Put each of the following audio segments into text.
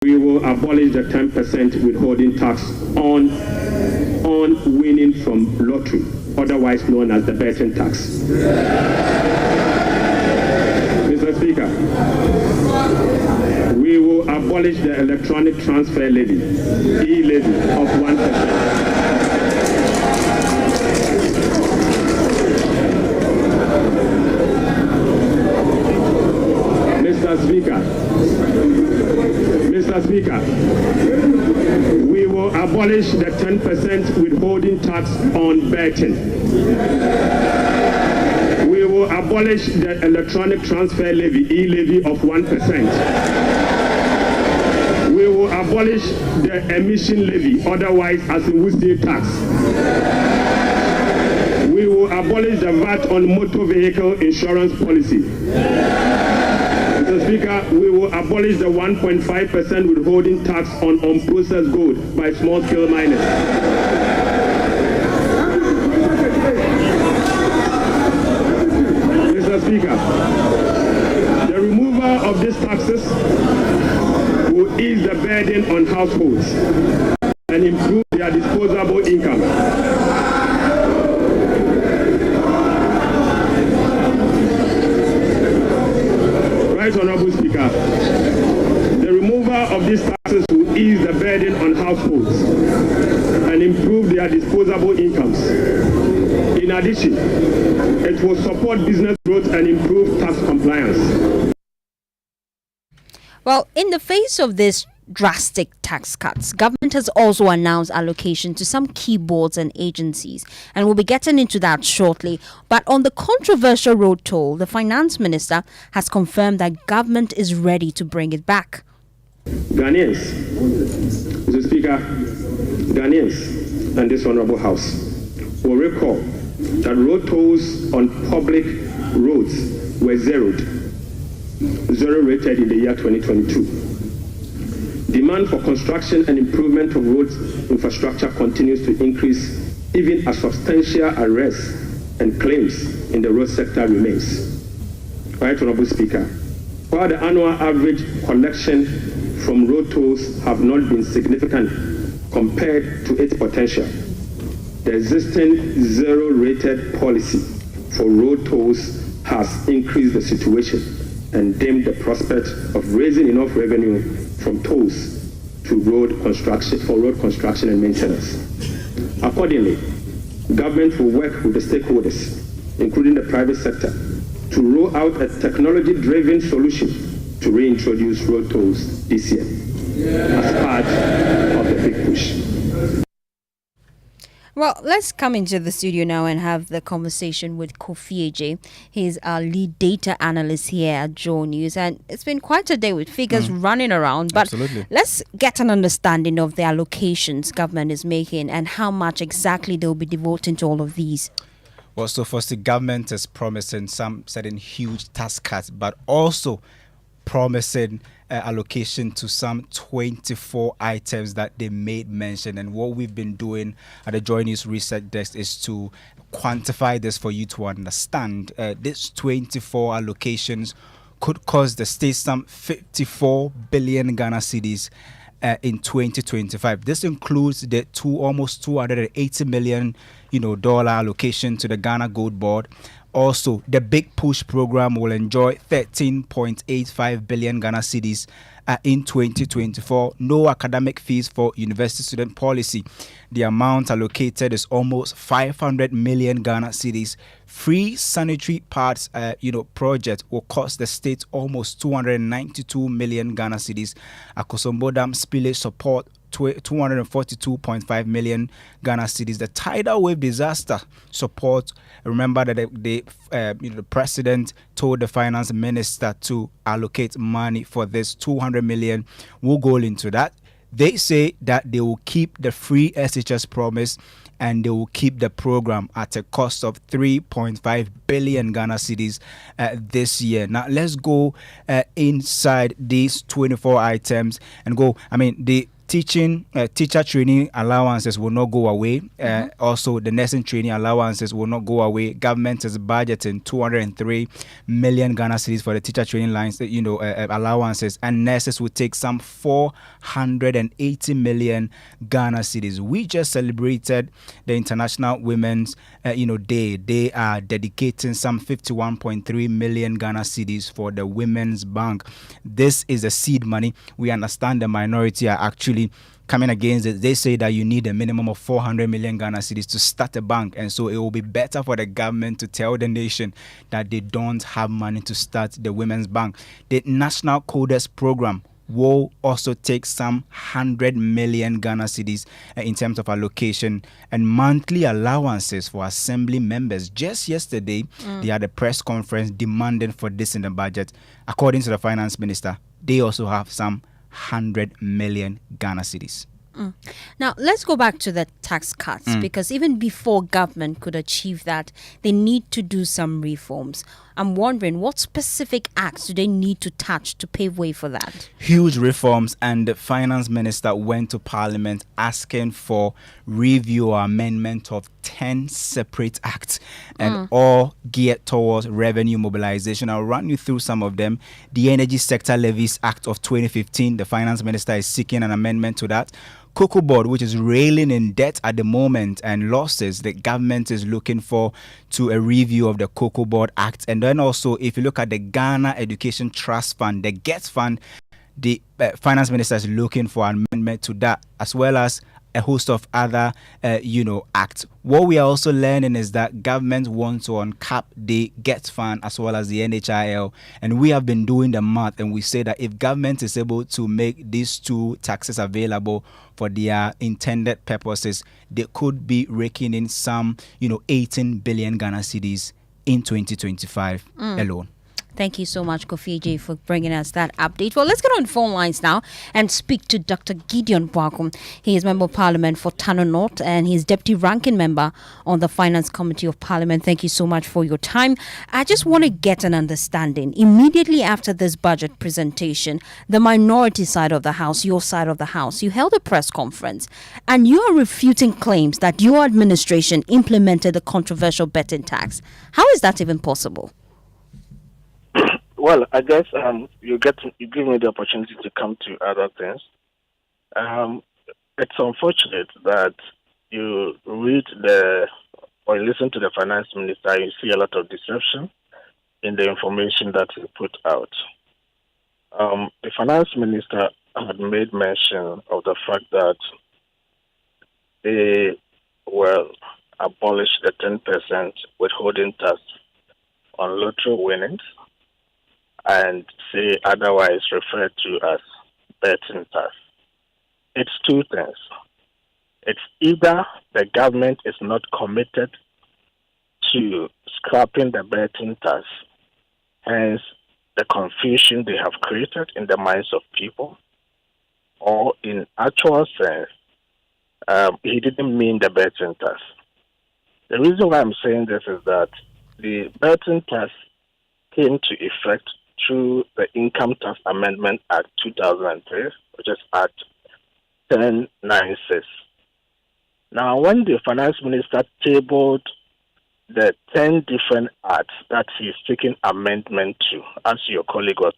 We will abolish the 10% withholding tax on winning from lottery, otherwise known as the betting tax. Mr. Speaker, we will abolish the electronic transfer levy, e-levy of 1%. Mr. Speaker, we will abolish the 10% withholding tax on betting. We will abolish the electronic transfer levy, e-levy of 1%. We will abolish the emission levy, otherwise as a Wednesday tax. We will abolish the VAT on motor vehicle insurance policy. Mr. Speaker, we will abolish the 1.5% withholding tax on unprocessed gold by small-scale miners. Mr. Speaker, the removal of these taxes will ease the burden on households and improve their disposable income. Right, Honorable Speaker, the removal of these taxes will ease the burden on households and improve their disposable incomes. In addition, it will support business growth and improve tax compliance. Well, in the face of this drastic tax cuts, government has also announced allocation to some key boards and agencies, and we'll be getting into that shortly. But on the controversial road toll, the finance minister has confirmed that government is ready to bring it back. Ghanaians, Mr. Speaker, Ghanaians and this honorable house will recall that road tolls on public roads were zero rated in the year 2022. Demand for construction and improvement of roads infrastructure continues to increase, even as substantial arrests and claims in the road sector remains. Right, Honorable Speaker, while the annual average collection from road tolls have not been significant compared to its potential, the existing zero-rated policy for road tolls has increased the situation and dimmed the prospect of raising enough revenue from tolls to road construction and maintenance. Accordingly, government will work with the stakeholders, including the private sector, to roll out a technology-driven solution to reintroduce road tolls this year as part of the big push. Well, let's come into the studio now and have the conversation with Kofi AJ. He's our lead data analyst here at Joe News, and it's been quite a day with figures running around. But Absolutely. Let's get an understanding of the allocations government is making and how much exactly they'll be devoting to all of these. Well, so first, the government is promising some certain huge tax cuts, but also promising allocation to some 24 items that they made mention. And what we've been doing at the Joy News Research Desk is to quantify this for you to understand. These 24 allocations could cost the state some 54 billion Ghana cedis in 2025. This includes the almost 280 million dollar allocation to the Ghana Gold Board. Also, the Big Push program will enjoy 13.85 billion Ghana cedis in 2024. No academic fees for university student policy. The amount allocated is almost 500 million Ghana cedis. Free sanitary pads, project will cost the state almost 292 million Ghana cedis. Akosombo Dam spillage support 242.5 million Ghana cedis. The tidal wave disaster support. Remember that the president told the finance minister to allocate money for this 200 million. We'll go into that. They say that they will keep the free SHS promise and they will keep the program at a cost of 3.5 billion Ghana cedis this year. Now, let's go inside these 24 items and go. The teacher training allowances will not go away. Also, the nursing training allowances will not go away. Government is budgeting 203 million Ghana cedis for the teacher training lines, allowances, and nurses will take some 480 million Ghana cedis. We just celebrated the International Women's Day. They are dedicating some 51.3 million Ghana cedis for the Women's Bank. This is the seed money. We understand the minority are actually coming against it. They say that you need a minimum of 400 million Ghana cedis to start a bank, and so it will be better for the government to tell the nation that they don't have money to start the Women's Bank. The National Coders Program will also take some 100 million Ghana cedis in terms of allocation and monthly allowances for assembly members. Just yesterday, they had a press conference demanding for this in the budget. According to the finance minister, they also have some 100 million Ghana cedis. Now, let's go back to the tax cuts, because even before government could achieve that, they need to do some reforms. I'm wondering, what specific acts do they need to touch to pave way for that? Huge reforms, and the finance minister went to parliament asking for review or amendment of 10 separate acts, and all geared towards revenue mobilization. I'll run you through some of them. The Energy Sector Levies Act of 2015, the finance minister is seeking an amendment to that. Cocoa Board, which is railing in debt at the moment and losses, the government is looking for to a review of the Cocoa Board Act. And then also, if you look at the Ghana Education Trust Fund, the GET Fund, the finance minister is looking for an amendment to that, as well as a host of other, acts. What we are also learning is that government wants to uncap the GET Fund as well as the NHIL, and we have been doing the math, and we say that if government is able to make these two taxes available for their intended purposes, they could be raking in some, 18 billion Ghana cedis in 2025 alone. Thank you so much, Kofi J, for bringing us that update. Well, let's get on phone lines now and speak to Dr. Gideon Boakum. He is Member of Parliament for Tano North, and he's Deputy Ranking Member on the Finance Committee of Parliament. Thank you so much for your time. I just want to get an understanding. Immediately after this budget presentation, the minority side of the House, your side of the House, you held a press conference, and you are refuting claims that your administration implemented the controversial betting tax. How is that even possible? Well, I guess you give me the opportunity to come to other things. It's unfortunate that you read or listen to the finance minister, you see a lot of deception in the information that he put out. The finance minister had made mention of the fact that they will abolish the 10% withholding tax on lottery winnings, and say otherwise referred to as betting tax. It's two things. It's either the government is not committed to scrapping the betting tax, hence the confusion they have created in the minds of people, or in actual sense, he didn't mean the betting tax. The reason why I'm saying this is that the betting tax came to effect through the Income Tax Amendment Act 2003, which is Act 1096. Now, when the finance minister tabled the 10 different acts that he's seeking amendment to, as your colleague was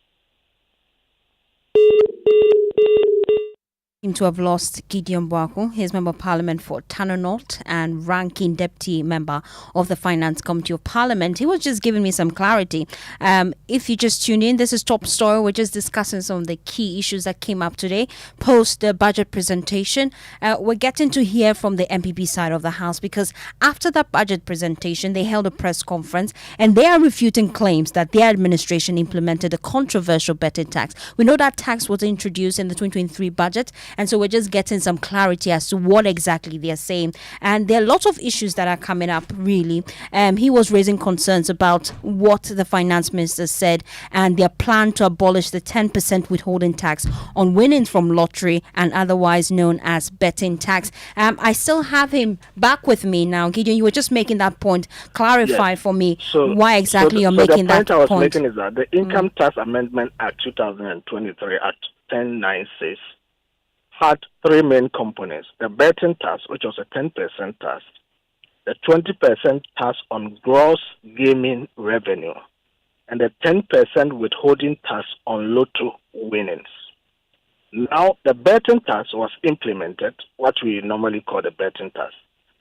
to have lost Gideon Boakum. He is Member of Parliament for Tano North and ranking Deputy Member of the Finance Committee of Parliament. He was just giving me some clarity. If you just tuned in, this is Top Story. We're just discussing some of the key issues that came up today post the budget presentation. We're getting to hear from the MPP side of the House, because after that budget presentation, they held a press conference and they are refuting claims that their administration implemented a controversial betting tax. We know that tax was introduced in the 2023 budget, and so we're just getting some clarity as to what exactly they're saying. And there are lots of issues that are coming up, really. He was raising concerns about what the finance minister said and their plan to abolish the 10% withholding tax on winnings from lottery and otherwise known as betting tax. I still have him back with me now. Gideon, you were just making that point. Clarify for me why exactly you're making that point. The point I was making is that the Income Tax Amendment Act 2023, Act 1096, had three main components: the betting tax, which was a 10% tax, the 20% tax on gross gaming revenue, and the 10% withholding tax on lotto winnings. Now, the betting tax was implemented, what we normally call the betting tax.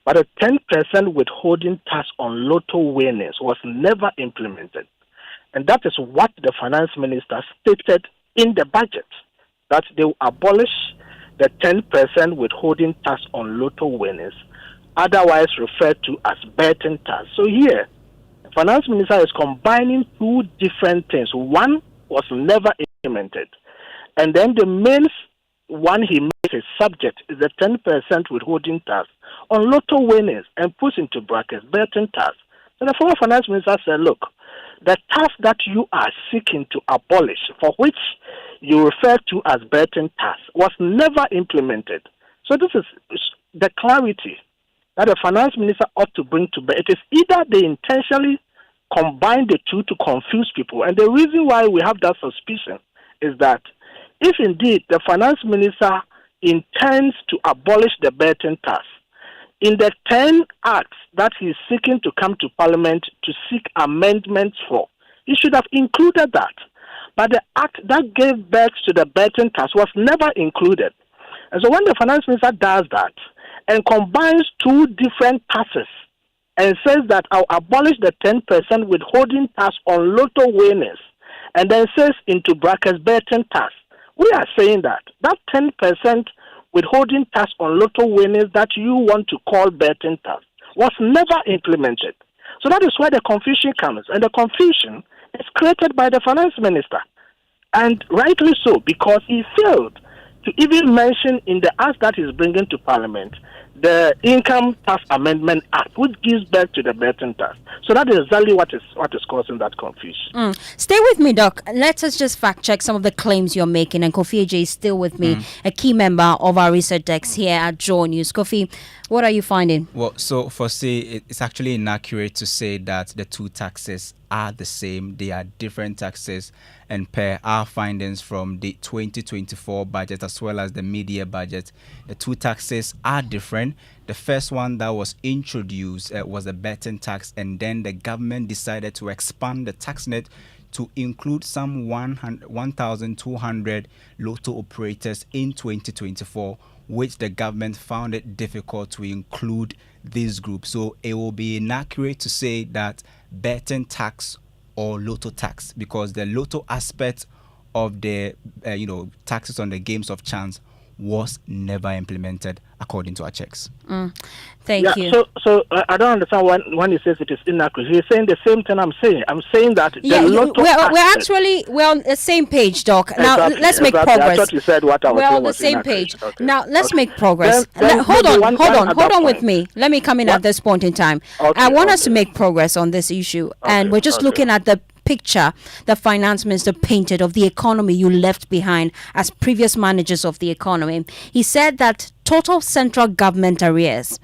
But the 10% withholding tax on lotto winnings was never implemented. And that is what the finance minister stated in the budget, that they will abolish the 10% withholding tax on lotto winnings, otherwise referred to as betting tax. So here, the finance minister is combining two different things. One was never implemented. And then the main one he makes a subject is the 10% withholding tax on lotto winnings and puts into brackets betting tax. So the former finance minister said, look, the tax that you are seeking to abolish, for which you refer to as betting tax, was never implemented. So this is the clarity that the finance minister ought to bring to bear. It is either they intentionally combine the two to confuse people, and the reason why we have that suspicion is that if indeed the finance minister intends to abolish the betting tax, in the 10 acts that he is seeking to come to Parliament to seek amendments for, he should have included that. But the act that gave birth to the betting tax was never included. And so when the finance minister does that and combines two different taxes and says that I'll abolish the 10% withholding tax on lotto winners, and then says into brackets betting tax, we are saying that 10% withholding tax on lotto winners that you want to call betting tax was never implemented. So that is where the confusion comes. And the confusion is created by the finance minister. And rightly so, because he failed to even mention in the act that he's bringing to Parliament the Income Tax Amendment Act, which gives birth to the betting tax. So that is exactly what is causing that confusion. Stay with me, Doc. Let us just fact check some of the claims you're making. And Kofi AJ is still with me, a key member of our research desk here at Joy News. Kofi, what are you finding? Well, so for say, it's actually inaccurate to say that the two taxes are the same. They are different taxes, and per our findings from the 2024 budget as well as the mid-year budget, the two taxes are different. The first one that was introduced was the betting tax, and then the government decided to expand the tax net to include some 1,200 lotto operators in 2024, which the government found it difficult to include this group. So it will be inaccurate to say that betting tax or lotto tax, because the lotto aspect of the taxes on the games of chance was never implemented according to our checks. Thank you. So I don't understand when he says it is inaccurate. He's saying the same thing I'm saying. I'm saying that we're on the same page, Doc. Now let's make progress. I thought you said what I was saying. We're on the same page. Okay. Now let's make progress. Hold on with me. Let me come in at this point in time. I want us to make progress on this issue, and we're just looking at the picture the finance minister painted of the economy you left behind as previous managers of the economy. He said that total central government arrears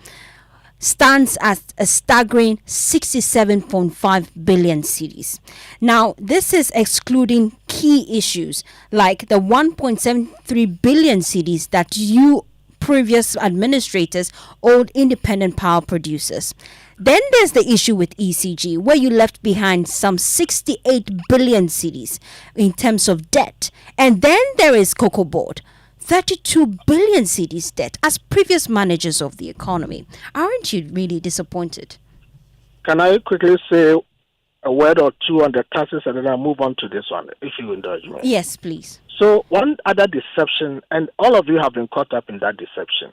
stands at a staggering 67.5 billion cedis. Now, this is excluding key issues like the 1.73 billion cedis that you previous administrators owed independent power producers. Then there's the issue with ECG, where you left behind some 68 billion cedis in terms of debt. And then there is Cocoa Board, 32 billion cedis debt as previous managers of the economy. Aren't you really disappointed? Can I quickly say a word or two on the taxes and then I'll move on to this one, if you indulge me? Yes, please. So one other deception, and all of you have been caught up in that deception.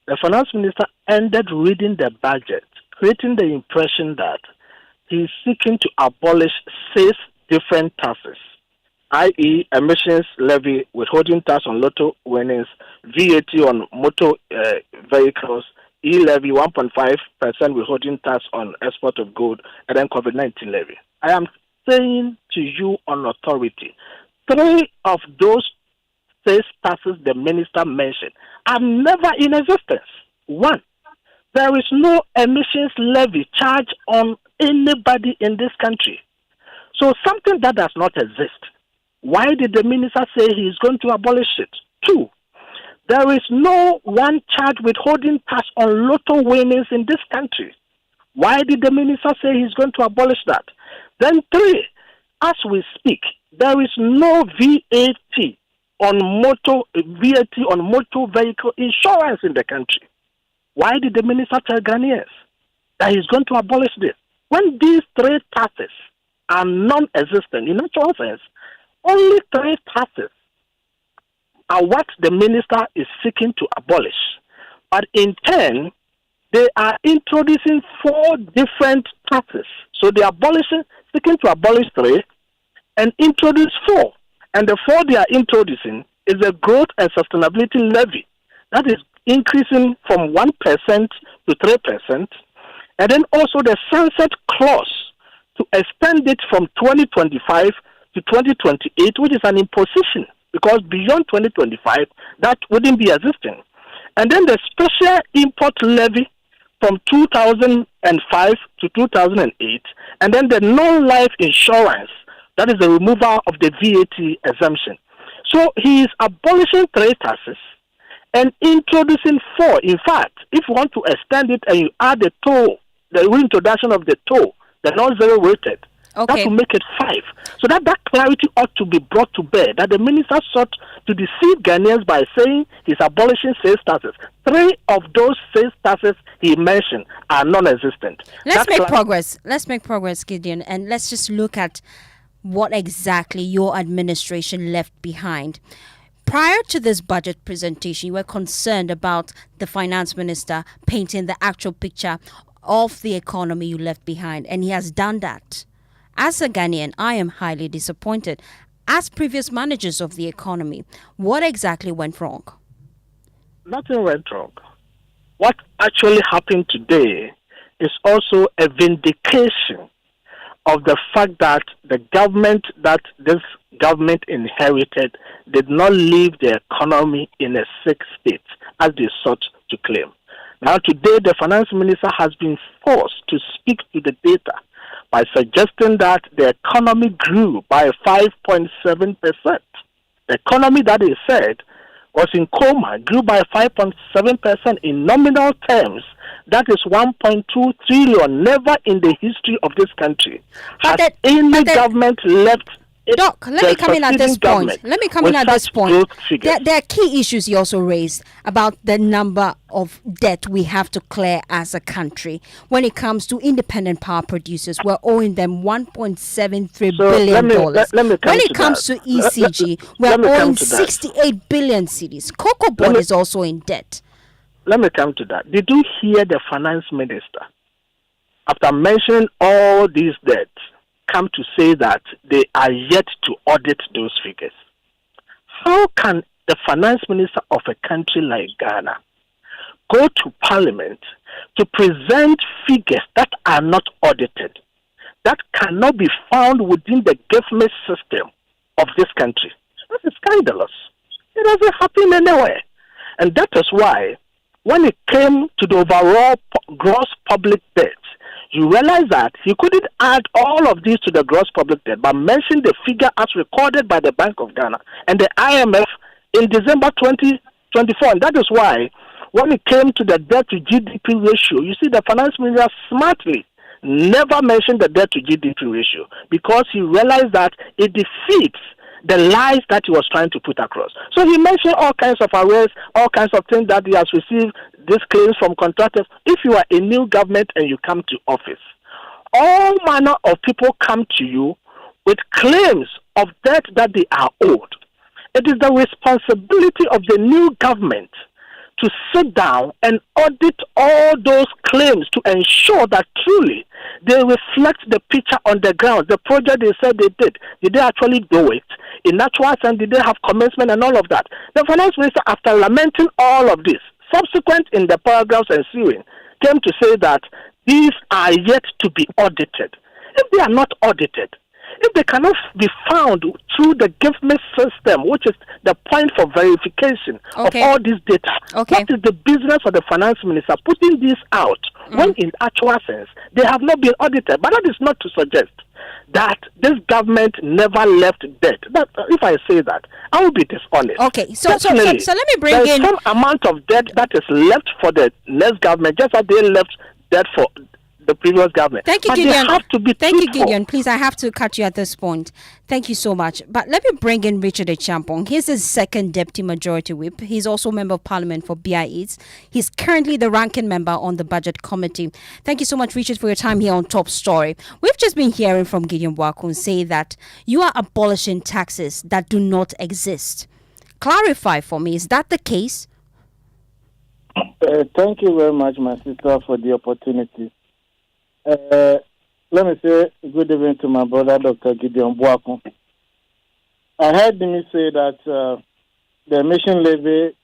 The finance minister ended reading the budget, creating the impression that he is seeking to abolish 6 different taxes, i.e. emissions levy, withholding tax on lotto winnings, VAT on motor vehicles, e-levy, 1.5% withholding tax on export of gold, and then COVID-19 levy. I am saying to you on authority, 3 of those 6 taxes the minister mentioned are never in existence. 1, there is no emissions levy charge on anybody in this country. So something that does not exist. Why did the minister say he is going to abolish it? 2, There is no one charged with holding tax on lotto winnings in this country. Why did the minister say he's going to abolish that? Then 3, as we speak, there is no VAT on motor vehicle insurance in the country. Why did the minister tell Ghanaians that he's going to abolish this? When these 3 taxes are non-existent, in actual sense, only 3 taxes are what the minister is seeking to abolish. But in turn, they are introducing 4 different taxes. So they are seeking to abolish 3 and introduce 4. And the 4 they are introducing is the growth and sustainability levy. That is increasing from 1% to 3%. And then also the sunset clause to extend it from 2025 to 2028, which is an imposition, because beyond 2025, that wouldn't be existing. And then the special import levy from 2005 to 2008, and then the non-life insurance, that is the removal of the VAT exemption. So he is abolishing 3 taxes and introducing 4. In fact, if you want to extend it and you add the toll, the reintroduction of the toll, the non-zero rated, that will make it 5. So that clarity ought to be brought to bear, that the minister sought to deceive Ghanaians by saying he's abolishing sales taxes. 3 of those sales taxes he mentioned are non-existent. Let's make progress, Gideon, and let's just look at what exactly your administration left behind. Prior to this budget presentation, you were concerned about the finance minister painting the actual picture of the economy you left behind, and he has done that. As a Ghanaian, I am highly disappointed. As previous managers of the economy, what exactly went wrong? Nothing went wrong. What actually happened today is also a vindication of the fact that the government that this government inherited did not leave the economy in a sick state, as they sought to claim. Now today, the finance minister has been forced to speak to the data by suggesting that the economy grew by 5.7%. The economy that he said was in coma grew by 5.7% in nominal terms. That is 1.2 trillion. Never in the history of this country has any government left. Doc, let me come in at this point. There are key issues you also raised about the number of debt we have to clear as a country. When it comes to independent power producers, we're owing them $1.73 billion. When it comes to ECG, we're owing 68 billion cedis. Cocoa Board is also in debt. Let me come to that. Did you hear the finance minister, after mentioning all these debts, come to say that they are yet to audit those figures? How can the finance minister of a country like Ghana go to parliament to present figures that are not audited, that cannot be found within the government system of this country? That is scandalous. It doesn't happen anywhere. And that is why, when it came to the overall gross public debt, you realize that he couldn't add all of these to the gross public debt, but mentioned the figure as recorded by the Bank of Ghana and the IMF in December 2024. And that is why, when it came to the debt to GDP ratio, you see the finance minister smartly never mentioned the debt to GDP ratio, because he realized that it defeats the lies that he was trying to put across. So he mentioned all kinds of arrests, all kinds of things that he has received, these claims from contractors. If you are a new government and you come to office, all manner of people come to you with claims of debt that they are owed. It is the responsibility of the new government to sit down and audit all those claims to ensure that truly they reflect the picture on the ground. The project they said they did they actually do it? In actual sense, did they have commencement and all of that? The finance minister, after lamenting all of this, subsequent in the paragraphs ensuing, came to say that these are yet to be audited. If they are not audited, if they cannot be found through the government system, which is the point for verification of all this data, what is the business of the finance minister putting this out when in actual sense they have not been audited? But that is not to suggest that this government never left debt. That, if I say that, I will be dishonest. Okay, so let me bring there is in some amount of debt that is left for the next government, just as they left debt for the previous government. Thank you, but Gideon. They have to be Thank truthful. you, Gideon. Please, I have to cut you at this point. Thank you so much. But let me bring in Richard Echampong. He's the second Deputy Majority Whip. He's also Member of Parliament for BI8. He's currently the ranking member on the Budget Committee. Thank you so much, Richard, for your time here on Top Story. We've just been hearing from Gideon Wakun say that you are abolishing taxes that do not exist. Clarify for me, is that the case? Thank you very much, my sister, for the opportunity. Let me say good evening to my brother, Dr. Gideon Buakun. I heard him say that the emission levy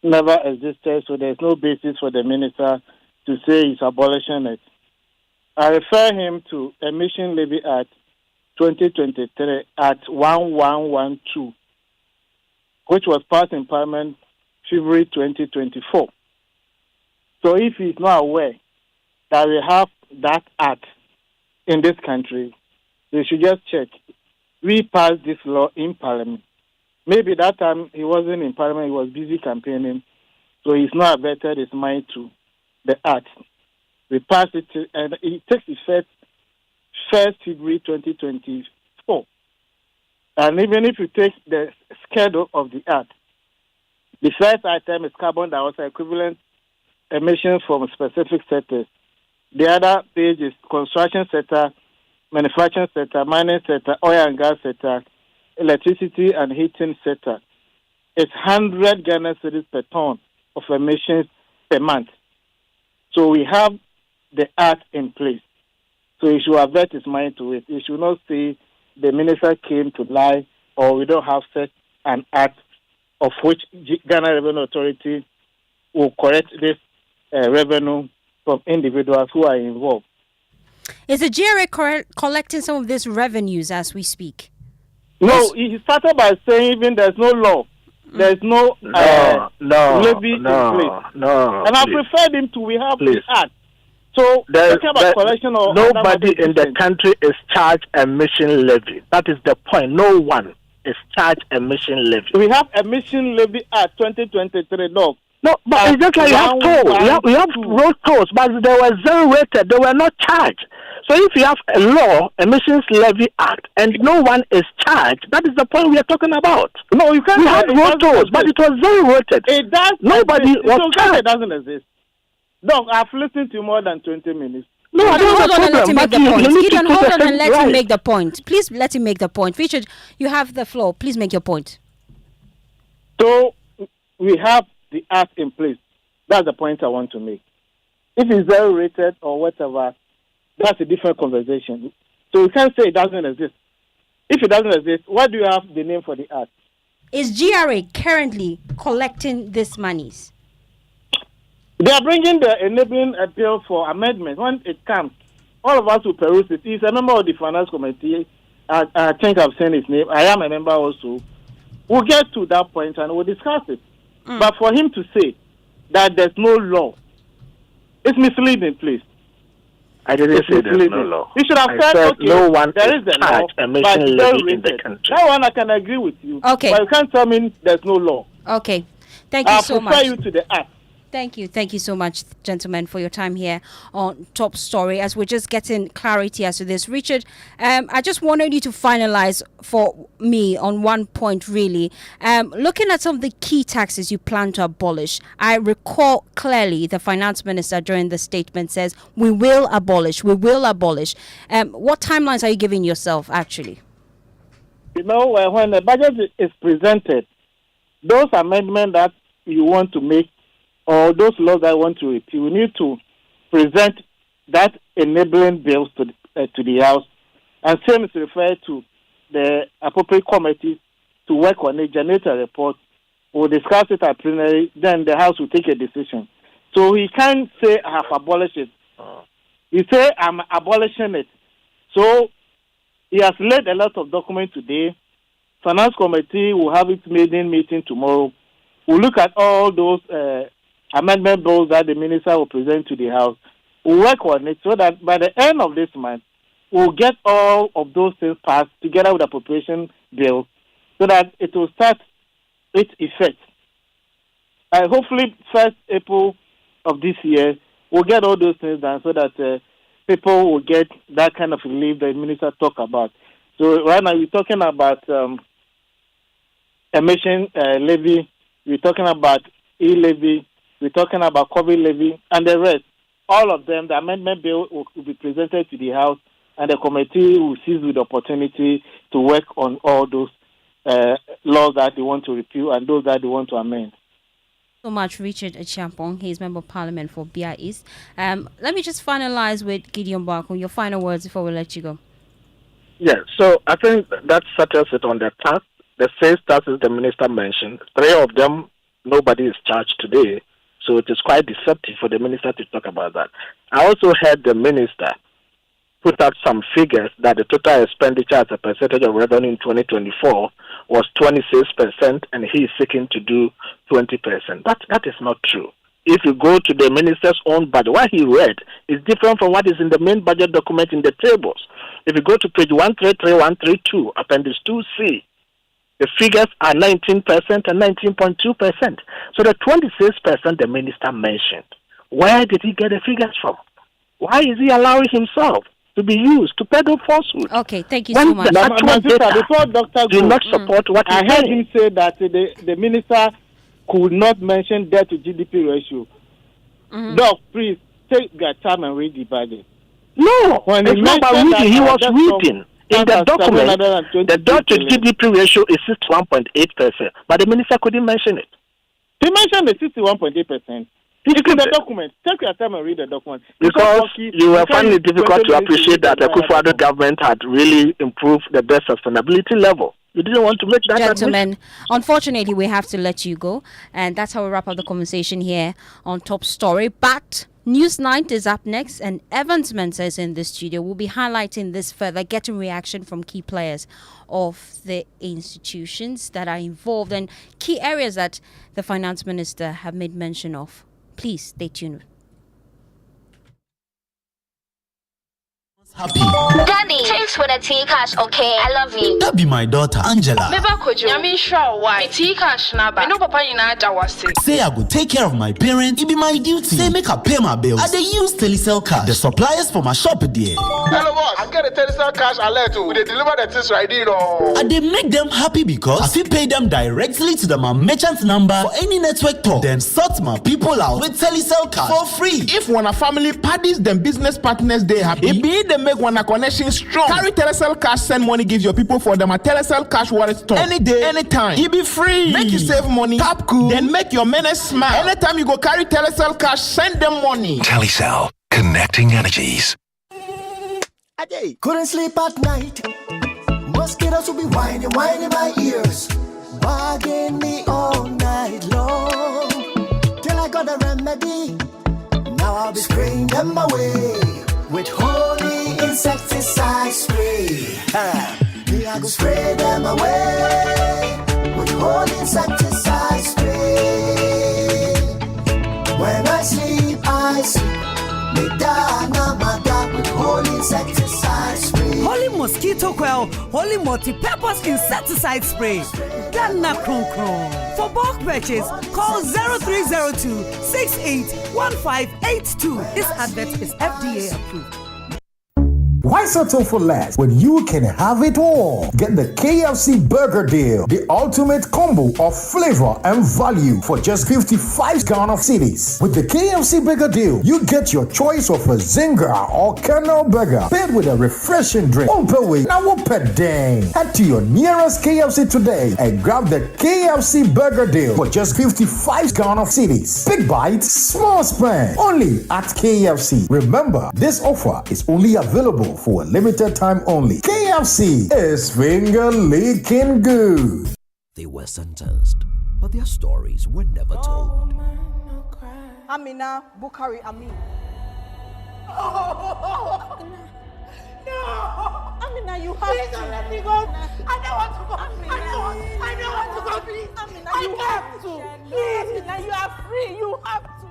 never existed, so there's no basis for the minister to say he's abolishing it. I refer him to Emission Levy Act 2023 at 1112, which was passed in Parliament February 2024. So if he's not aware that we have that act in this country, they should just check. We passed this law in Parliament. Maybe that time he wasn't in Parliament, he was busy campaigning, so he's not averted his mind to the act. We passed it, and it takes effect 1st February 2024. And even if you take the schedule of the act, the first item is carbon dioxide equivalent emissions from specific sectors. The other page is construction sector, manufacturing sector, mining sector, oil and gas sector, electricity and heating sector. It's 100 Ghana cedis per ton of emissions per month. So we have the act in place. So he should avert his mind to it. He should not say the minister came to lie or we don't have such an act of which Ghana Revenue Authority will collect this revenue from individuals who are involved. Is the GRA collecting some of these revenues as we speak? No, he started by saying even there's no law. There's no levy in place. No. And I preferred him to we have the act. So talking about collection or nobody in the country is charged emission levy. That is the point. No one is charged emission levy. We have emission levy act 2023 law. No, but it's just like you have tolls. We have road tolls, but they were zero rated. They were not charged. So if you have a law, Emissions Levy Act, and no one is charged, that is the point we are talking about. No, you can't. We had road tolls, but it was zero rated. It does. Nobody was charged. It doesn't exist. Dog, I've listened to you more than 20 minutes. No, hold on and let him make the point. Gideon, hold on and let him make the point. Please let him make the point. Richard, you have the floor. Please make your point. So we have the act in place. That's the point I want to make. If it's zero rated or whatever, that's a different conversation. So you can't say it doesn't exist. If it doesn't exist, what do you have the name for the act? Is GRA currently collecting these monies? They are bringing the enabling appeal for amendment. When it comes, all of us will peruse it. He's a member of the finance committee. I think I've seen his name. I am a member also. We'll get to that point and we'll discuss it. But for him to say that there's no law, it's misleading, please. I didn't say there's no law. You should have said, okay, no one there is a law, but levy in the country. That one I can agree with you. Okay. But you can't tell me there's no law. Okay. Thank you so much. I'll refer you to the act. Thank you. Thank you so much, gentlemen, for your time here on Top Story as we're just getting clarity as to this. Richard, I just wanted you to finalize for me on one point, really. Looking at some of the key taxes you plan to abolish, I recall clearly the finance minister during the statement says, we will abolish. What timelines are you giving yourself, actually? You know, when the budget is presented, those amendments that you want to make or those laws that I want to repeal, we need to present that enabling bills to the House, and same is referred to the appropriate committees to work on it, generate a report. We'll discuss it at plenary, then the House will take a decision. So he can't say I have abolished it. He say I'm abolishing it. So He has laid a lot of documents today. Finance Committee will have its maiden meeting tomorrow. We'll look at all those amendment bills that the minister will present to the House. We'll work on it so that by the end of this month, we'll get all of those things passed together with the appropriation bill so that it will start its effect. Hopefully, 1st April of this year, we'll get all those things done so that people will get that kind of relief the minister talked about. So right now, we're talking about emission levy, we're talking about e-levy, we're talking about COVID levy, and the rest. All of them, the amendment bill will be presented to the House, and the committee will seize with the opportunity to work on all those laws that they want to repeal and those that they want to amend. So much, Richard Achiampong. He's Member of Parliament for BI East. Let me just finalize with Gideon Barko. Your final words before we let you go. Yeah, so I think that settles it on the tax. The sales taxes the minister mentioned, 3 of them, nobody is charged today. So it is quite deceptive for the minister to talk about that. I also heard the minister put out some figures that the total expenditure as a percentage of revenue in 2024 was 26%, and he is seeking to do 20%. That is not true. If you go to the minister's own budget, what he read is different from what is in the main budget document in the tables. If you go to page 133, 132, appendix 2C, the figures are 19% and 19.2%. So the 26% the minister mentioned, where did he get the figures from? Why is he allowing himself to be used to peddle falsehood? Okay, thank you so much. Before Dr. Do not support what I heard him say that the minister could not mention debt to GDP ratio. Doc, please take your time and read the budget. No, it's not about reading. He was reading. In the document, the debt to GDP ratio is 61.8%, but the minister couldn't mention it. He mentioned the 61.8%. It's in the document. Take your time and read the document. Because you were finding it difficult to appreciate that the Akufo-Addo government had really improved the debt sustainability level. You didn't want to make that Gentlemen, unfortunately, we have to let you go. And that's how we wrap up the conversation here on Top Story. But News 9 is up next, and Evans Mensah is in the studio. We'll be highlighting this further, getting reaction from key players of the institutions that are involved and key areas that the finance minister have made mention of. Please stay tuned. Happy. Daddy, thanks for the tea cash, okay? I love you. That be my daughter, Angela. Say I go take care of my parents, it be my duty. Say make I pay my bills. I dey use Telecel cash. The suppliers for my shop there. Hello boss, I get a Telecel cash alert too. They deliver the things right here. I dey make them happy because I fit pay them directly to my merchant number for any network talk. Then sort my people out with Telecel cash for free. If one of family parties, then business partners they happy. It be them make one a connection strong. Carry Telecel cash, send money, give your people for them a Telecel cash wallet store. Any day, anytime. It be free. Make you save money. Tap cool. Then make your menace smile. Anytime you go carry Telecel cash, send them money. Telecel, connecting energies. Couldn't sleep at night. Mosquitoes will be whining my ears, bugging me all night long. Till I got a remedy. Now I'll be spraying them away with holy insecticide spray. Me I go spray them away with holy insecticide spray. When I sleep, me dana mada with holy insecticide spray. Holy mosquito coil, holy multi-purpose insecticide spray. Dana kron kron. For bulk purchase, call 0302 681582. This advert is FDA approved. Why settle for less when you can have it all? Get the KFC Burger Deal, the ultimate combo of flavor and value for just 55 Ghana cedis. With the KFC Burger Deal, you get your choice of a Zinger or Colonel Burger paired with a refreshing drink. Head to your nearest KFC today and grab the KFC Burger Deal for just 55 Ghana cedis. Big bites, small spend. Only at KFC. Remember, this offer is only available for a limited time only. KFC is finger licking good. They were sentenced, but their stories were never told. Amina Bukhari Amin. No! Amina, you have to. Don't let me go. I don't want to go. I don't want to go, please. Amina, you have to. Please, Amina, you are free. You have to.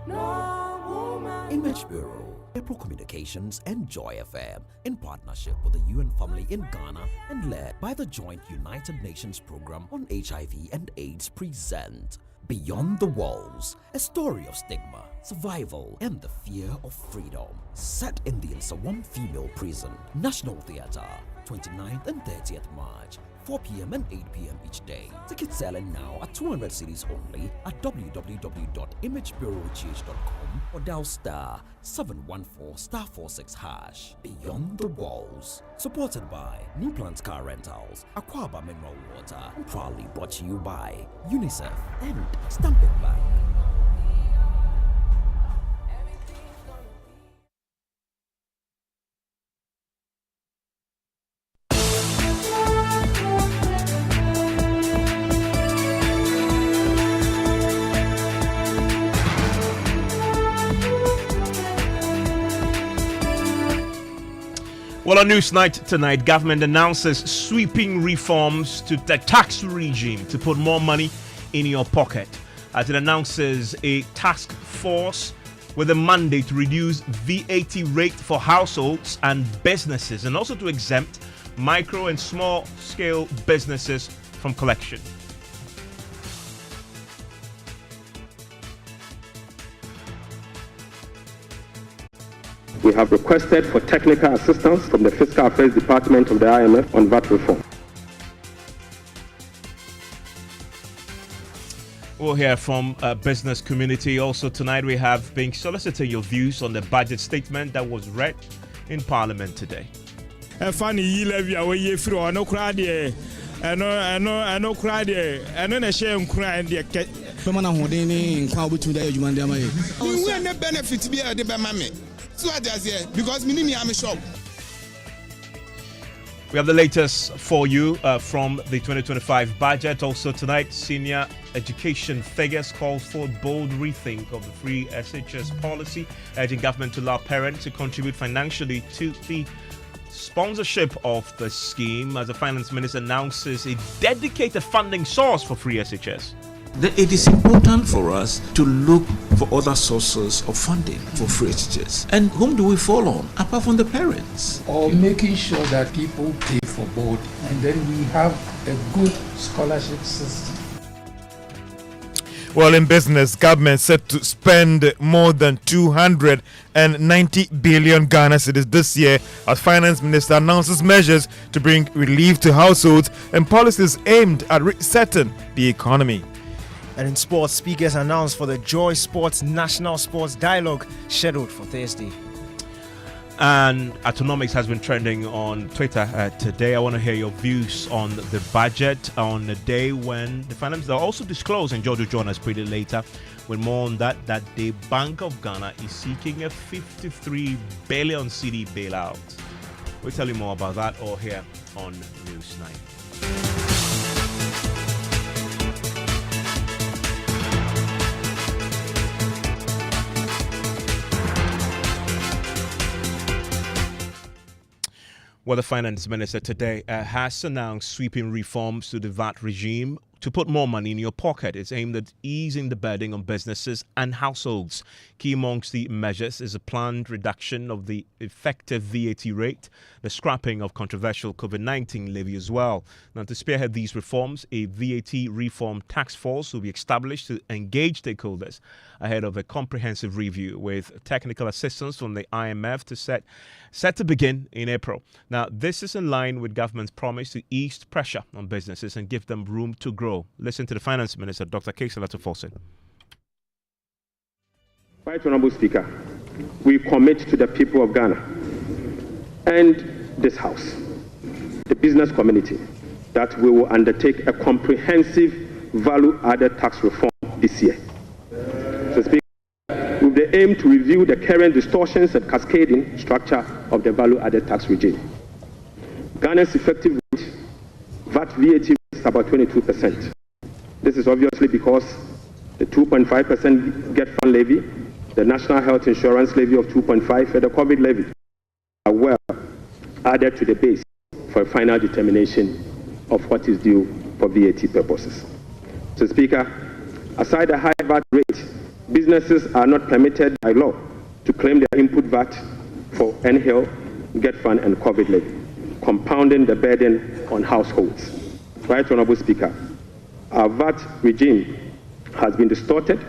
No woman. Image Bureau, April Communications, and Joy FM, in partnership with the UN Family in Ghana and led by the Joint United Nations Program on HIV and AIDS, present Beyond the Walls, a story of stigma, survival, and the fear of freedom. Set in the Nsawam Female Prison, National Theatre, 29th and 30th March, 4 p.m. and 8 p.m. each day. Tickets selling now at 200 cedis only at www.imagebureaugh.com or dial star 714*46#. Beyond the Walls. Supported by New Plants Car Rentals, Aquaba Mineral Water, and proudly brought to you by UNICEF and Stampin' Bank. Well, on Newsnight tonight, government announces sweeping reforms to the tax regime to put more money in your pocket, as it announces a task force with a mandate to reduce VAT rate for households and businesses, and also to exempt micro and small scale businesses from collection. We have requested for technical assistance from the Fiscal Affairs Department of the IMF on VAT reform. We'll hear from business community. Also tonight we have been soliciting your views on the budget statement that was read in Parliament today. Funny, because I'm shop. We have the latest for you from the 2025 budget. Also tonight, senior education figures call for bold rethink of the free SHS policy, urging government to allow parents to contribute financially to the sponsorship of the scheme, as the finance minister announces a dedicated funding source for free SHS. It is important for us to look for other sources of funding for free SHS. And whom do we fall on, apart from the parents? Or making sure that people pay for both, and then we have a good scholarship system. Well, in business, government set to spend more than 290 billion Ghana cedis this year as finance minister announces measures to bring relief to households and policies aimed at resetting the economy. And in sports, speakers announced for the Joy Sports National Sports Dialogue scheduled for Thursday. And Autonomics has been trending on Twitter today. I want to hear your views on the budget on the day when the finance are also disclosed, and George will join us pretty later with more on that the Bank of Ghana is seeking a 53 billion cedi bailout. We'll tell you more about that all here on Newsnight. Well, the finance minister today has announced sweeping reforms to the VAT regime to put more money in your pocket. It's aimed at easing the burden on businesses and households. Key amongst the measures is a planned reduction of the effective VAT rate, the scrapping of controversial COVID-19 levy as well. Now, to spearhead these reforms, a VAT reform task force will be established to engage stakeholders ahead of a comprehensive review with technical assistance from the IMF set to begin in April. Now, this is in line with government's promise to ease pressure on businesses and give them room to grow. Listen to the Finance Minister, Dr. Keisela Tufosin. Right Honorable Speaker, we commit to the people of Ghana and this House, the business community, that we will undertake a comprehensive value-added tax reform this year. So, Speaker, with the aim to review the current distortions and cascading structure of the value-added tax regime. Ghana's effective rate, VAT is about 22%. This is obviously because the 2.5% get fund levy, the national health insurance levy of 2.5%, and the COVID levy are well added to the base for a final determination of what is due for VAT purposes. Mr. Speaker, aside the high VAT rate, businesses are not permitted by law to claim their input VAT for NHIL, Get Fund, and COVID levy, compounding the burden on households. Right Honourable Speaker, our VAT regime has been distorted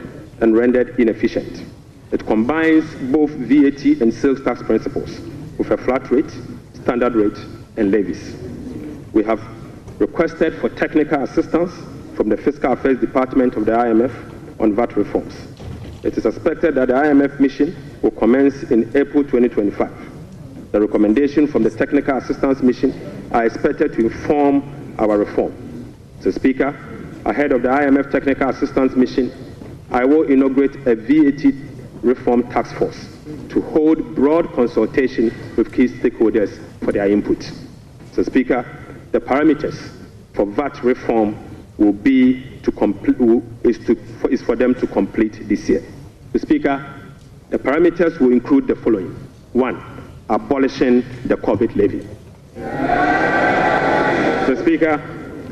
and rendered inefficient. It combines both VAT and sales tax principles with a flat rate, standard rate, and levies. We have requested for technical assistance from the Fiscal Affairs Department of the IMF on VAT reforms. It is expected that the IMF mission will commence in April 2025. The recommendations from the technical assistance mission are expected to inform our reform. Mr. Speaker, ahead of the IMF technical assistance mission, I will inaugurate a VAT reform task force to hold broad consultation with key stakeholders for their input. Mr. Speaker, the parameters for VAT reform will be is for them to complete this year. Mr. Speaker, the parameters will include the following: 1, abolishing the COVID levy. Mr. Speaker,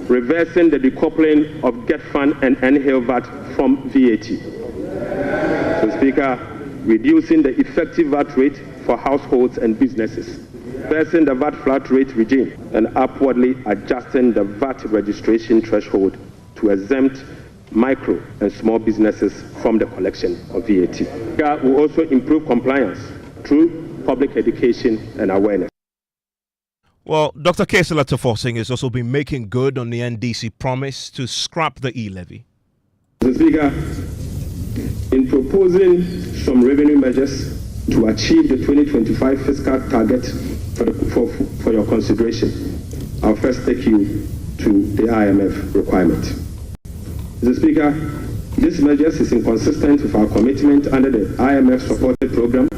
reversing the decoupling of Get Fund and NHIL VAT from VAT. Mr. Speaker, reducing the effective VAT rate for households and businesses, reversing the VAT flat rate regime, and upwardly adjusting the VAT registration threshold to exempt micro and small businesses from the collection of VAT. We will also improve compliance through public education and awareness. Well, Dr. Kesela Tafosing has also been making good on the NDC promise to scrap the e-levy. Mr. Speaker, in proposing some revenue measures to achieve the 2025 fiscal target for your consideration, I'll first take you to the IMF requirement. Mr. Speaker, this measures is inconsistent with our commitment under the IMF supported program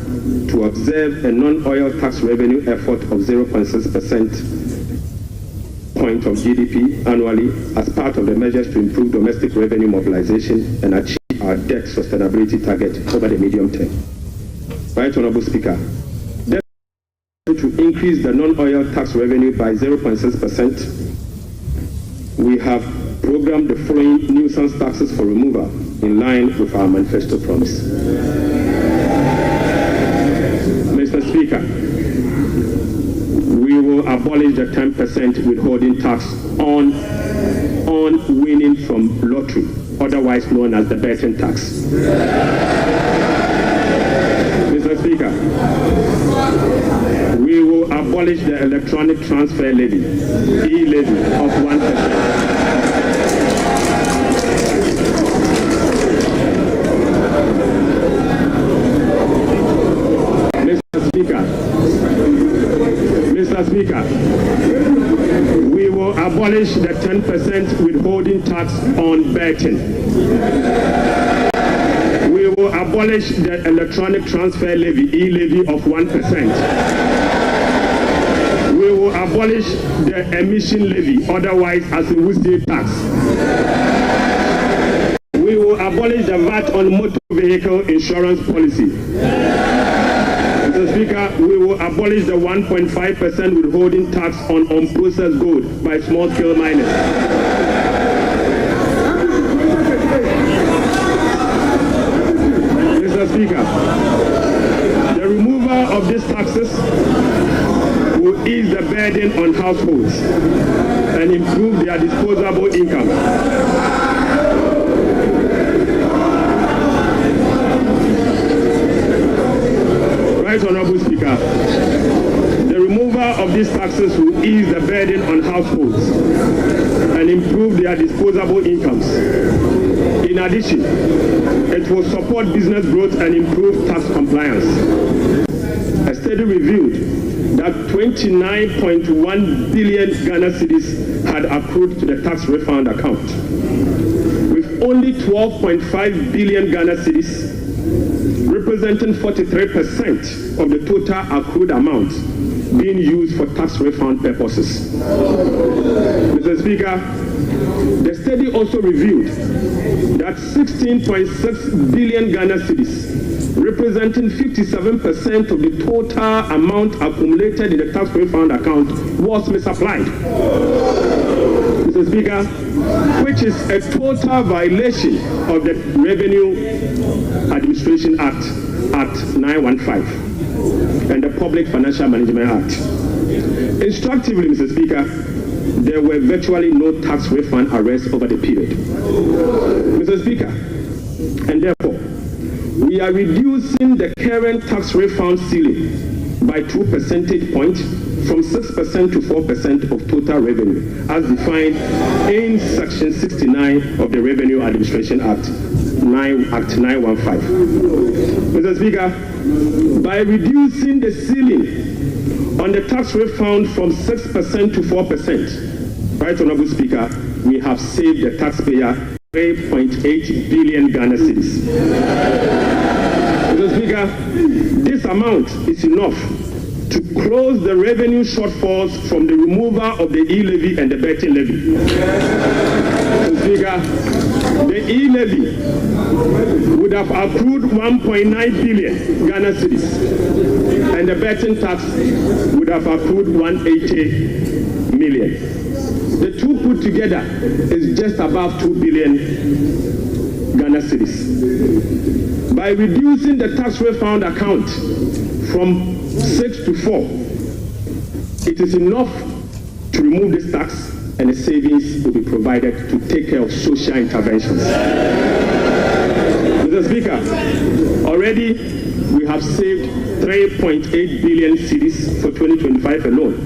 to observe a non-oil tax revenue effort of 0.6% point of GDP annually as part of the measures to improve domestic revenue mobilization and achieve our debt sustainability target over the medium term. Right Honourable Speaker, to increase the non-oil tax revenue by 0.6%, we have programmed the following nuisance taxes for removal in line with our manifesto promise. Mr. Speaker, we will abolish the 10% withholding tax on winning from lottery, otherwise known as the betting tax. Mr. Speaker, we will abolish the electronic transfer levy, e-levy of 1%. Mr. Speaker, we will abolish the 10% withholding tax on betting. We will abolish the electronic transfer levy, e-levy of 1%. We will abolish the emission levy, otherwise as a Wednesday tax. We will abolish the VAT on motor vehicle insurance policy. Mr. Speaker, we will abolish the 1.5% withholding tax on unprocessed gold by small-scale miners. Mr. Speaker, the removal of these taxes will ease the burden on households and improve their disposable income. Right Honourable Speaker, the removal of these taxes will ease the burden on households and improve their disposable incomes. In addition, it will support business growth and improve tax compliance. A study revealed that 29.1 billion Ghana cedis had accrued to the tax refund account, with only 12.5 billion Ghana cedis representing 43% of the total accrued amount being used for tax refund purposes. Mr. Speaker, The study also revealed that 16.6 billion Ghana cedis, representing 57% of the total amount accumulated in the tax refund account, was misapplied. Mr. Speaker, which is a total violation of the Revenue Administration Act 915 and the Public Financial Management Act. Instructively, Mr. Speaker, there were virtually no tax refund arrests over the period. Mr. Speaker, and therefore, we are reducing the current tax refund ceiling by 2 percentage points from 6% to 4% of total revenue, as defined in Section 69 of the Revenue Administration Act 915. Mr. Speaker, by reducing the ceiling on the tax refund from 6% to 4%, Right Honorable Speaker, we have saved the taxpayer 3.8 billion Ghana cedis. Mr. Speaker, this amount is enough to close the revenue shortfalls from the removal of the e-levy and the betting levy. Mr. Speaker, the e-levy would have accrued 1.9 billion Ghana cedis, and the betting tax would have accrued 180 million. The two put together is just above 2 billion Ghana cedis. By reducing the tax refund account from 6 to 4, it is enough to remove this tax, and the savings will be provided to take care of social interventions. Mr. Speaker, already we have saved 3.8 billion cedis for 2025 alone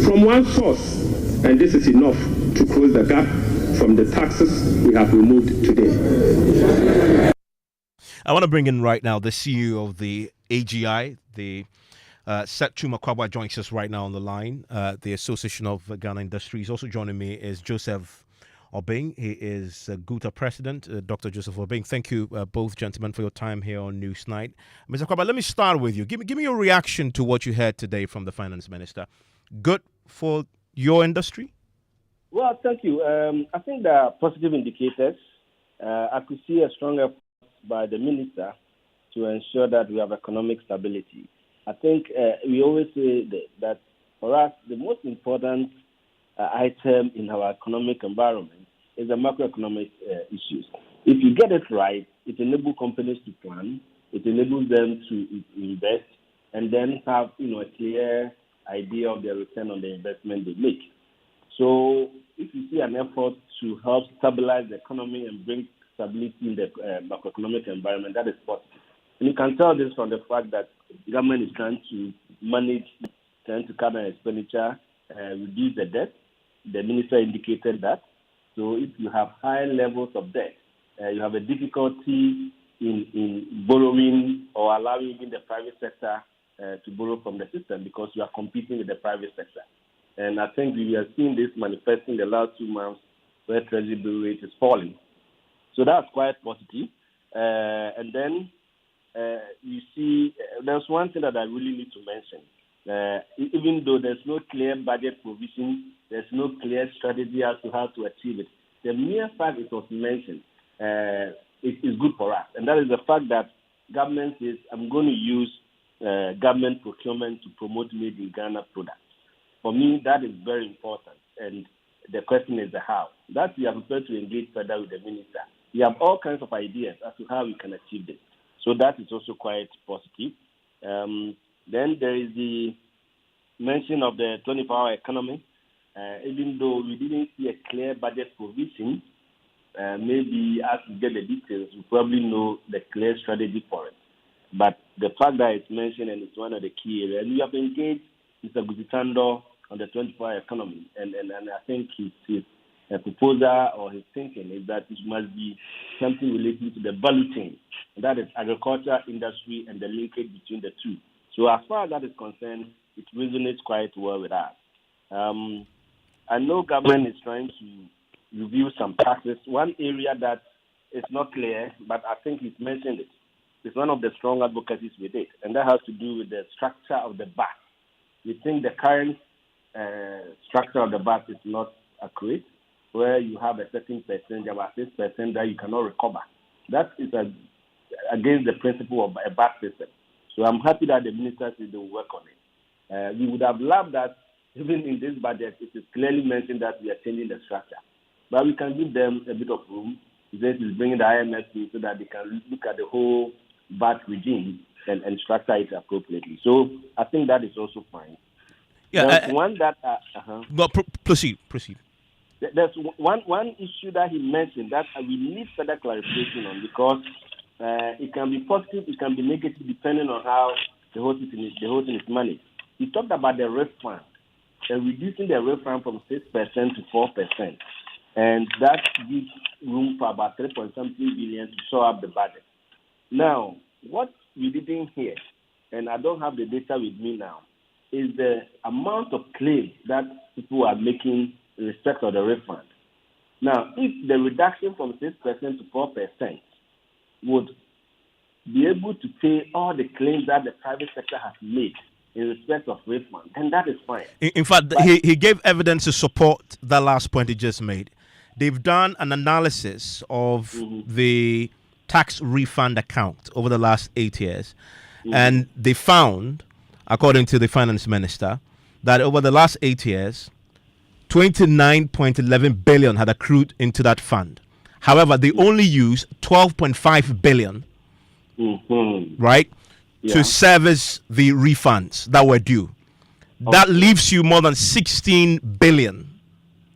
from one source, and this is enough to close the gap from the taxes we have removed today. I want to bring in right now the CEO of the AGI, the Seth Chumakwabwa joins us right now on the line. The Association of Ghana Industries. Also joining me is Joseph Obeng. He is GUTA President, Dr. Joseph Obeng. Thank you, both gentlemen, for your time here on Newsnight. Mr. Kwabwa, let me start with you. Give me your reaction to what you heard today from the Finance Minister. Good for your industry? Well, thank you. I think there are positive indicators. I could see a strong effort by the Minister to ensure that we have economic stability. I think we always say that for us, the most important item in our economic environment is the macroeconomic issues. If you get it right, it enables companies to plan, it enables them to invest, and then have a clear idea of their return on the investment they make. So if you see an effort to help stabilize the economy and bring stability in the macroeconomic environment, that is positive. And you can tell this from the fact that the government is trying to cut down expenditure, reduce the debt. The minister indicated that. So if you have high levels of debt, you have a difficulty in borrowing or allowing even the private sector to borrow from the system because you are competing with the private sector. And I think we are seeing this manifesting the last 2 months where Treasury bill rate is falling. So that's quite positive. And then you see, there's one thing that I really need to mention. Even though there's no clear budget provision, there's no clear strategy as to how to achieve it, the mere fact it was mentioned is good for us. And that is the fact that government says, I'm going to use government procurement to promote made in Ghana products. For me, that is very important. And the question is the how. That we are prepared to engage further with the minister. We have all kinds of ideas as to how we can achieve this. So that is also quite positive. Then there is the mention of the 24-hour economy. Even though we didn't see a clear budget provision, maybe as we get the details, we probably know the clear strategy for it. But the fact that it's mentioned and it's one of the key areas, we have engaged Mr. Guzitando on the 24-hour economy. And I think his proposal or his thinking is that it must be something relating to the value chain. And that is agriculture, industry, and the linkage between the two. So as far as that is concerned, it resonates quite well with us. I know government is trying to review some taxes. One area that is not clear, but I think he's mentioned it, is one of the strong advocacies with it, and that has to do with the structure of the VAT. We think the current structure of the VAT is not accurate. where you have a certain percentage, about 6% that you cannot recover. That is against the principle of a bad system. So I'm happy that the minister said they will work on it. We would have loved that even in this budget, it is clearly mentioned that we are changing the structure. But we can give them a bit of room. This is bringing the IMF in so that they can look at the whole VAT regime and structure it appropriately. So I think that is also fine. Yeah, There's one that... Well, proceed. There's one issue that he mentioned that we need further clarification on, because it can be positive, it can be negative, depending on how the whole thing is managed. He talked about the refund, reducing the refund from 6% to 4%. And that gives room for about 3.something billion to shore up the budget. Now, what we didn't hear, and I don't have the data with me now, is the amount of claims that people are making in respect of the refund. Now, if the reduction from 6% to 4% would be able to pay all the claims that the private sector has made in respect of refund, then that is fine. In fact, he gave evidence to support that last point he just made. They've done an analysis of the tax refund account over the last 8 years, and they found, according to the finance minister, that over the last 8 years, 29.11 billion had accrued into that fund. However, they only used 12.5 billion, right, to service the refunds that were due. That leaves you more than 16 billion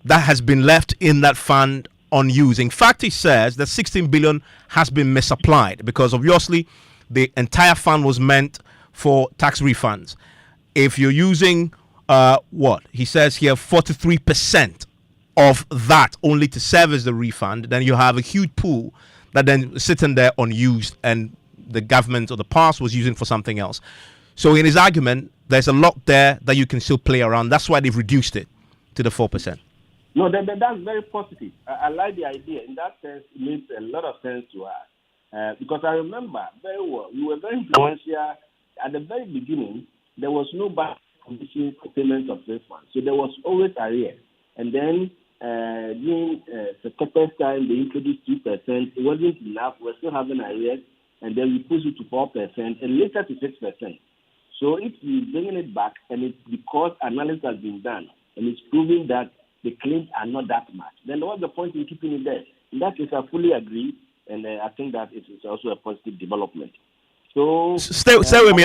that has been left in that fund unused. In fact, he says that 16 billion has been misapplied because obviously the entire fund was meant for tax refunds. If you're using what he says here, 43% of that only to service the refund, then you have a huge pool that then sitting there unused and the government or the past was using for something else. So in his argument, there's a lot there that you can still play around. That's why they've reduced it to the 4%. No, that's very positive. I like the idea. In that sense, it makes a lot of sense to us. Because I remember very well, we were very influential. At the very beginning, there was no back commission for payment of refund. So there was always arrears. And then during the second time, they introduced 2%. It wasn't enough. We're still having arrears. And then we pushed it to 4% and later to 6%. So if we're bringing it back, and it's because analysis has been done, and it's proving that the claims are not that much, then what's the point in keeping it there? In that case, I fully agree, and I think that it is also a positive development. So stay with me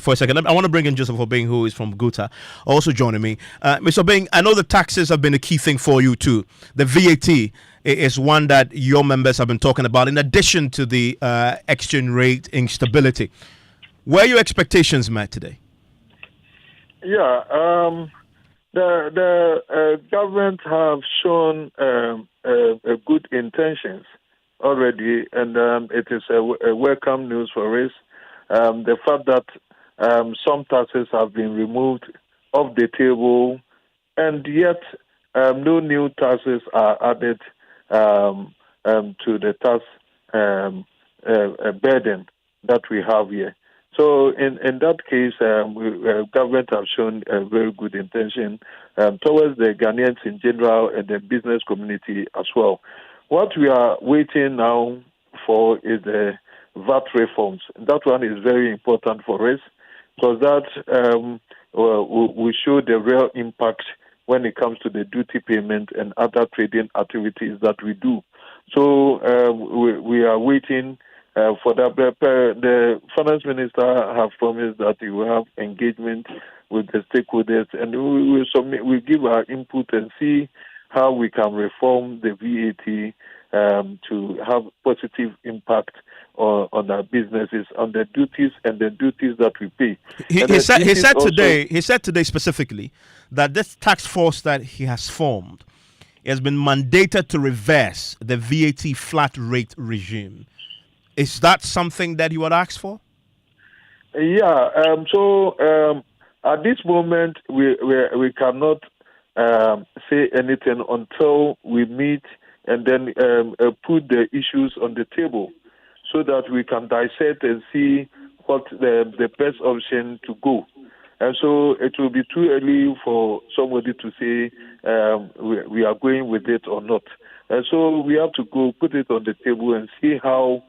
for a second. I want to bring in Joseph Obeng, who is from Guta, also joining me. Mr. Obeng, I know the taxes have been a key thing for you too. The VAT is one that your members have been talking about, in addition to the exchange rate instability. Were your expectations met today? Yeah, the government have shown good intentions already, and it is a welcome news for us. The fact that some taxes have been removed off the table, and yet no new taxes are added to the tax burden that we have here. So in that case, government have shown a very good intention towards the Ghanaians in general and the business community as well. What we are waiting now for is the VAT reforms. That one is very important for us because that will show the real impact when it comes to the duty payment and other trading activities that we do. So we are waiting for that. The finance minister have promised that he will have engagement with the stakeholders, and we will submit. We give our input and see how we can reform the VAT to have positive impact on our businesses, on the duties and the duties that we pay. He said today specifically that this task force that he has formed has been mandated to reverse the VAT flat rate regime. Is that something that you would ask for? Yeah. So at this moment, we cannot say anything until we meet and then put the issues on the table so that we can dissect and see what the best option to go. And so it will be too early for somebody to say we are going with it or not. So we have to go put it on the table and see how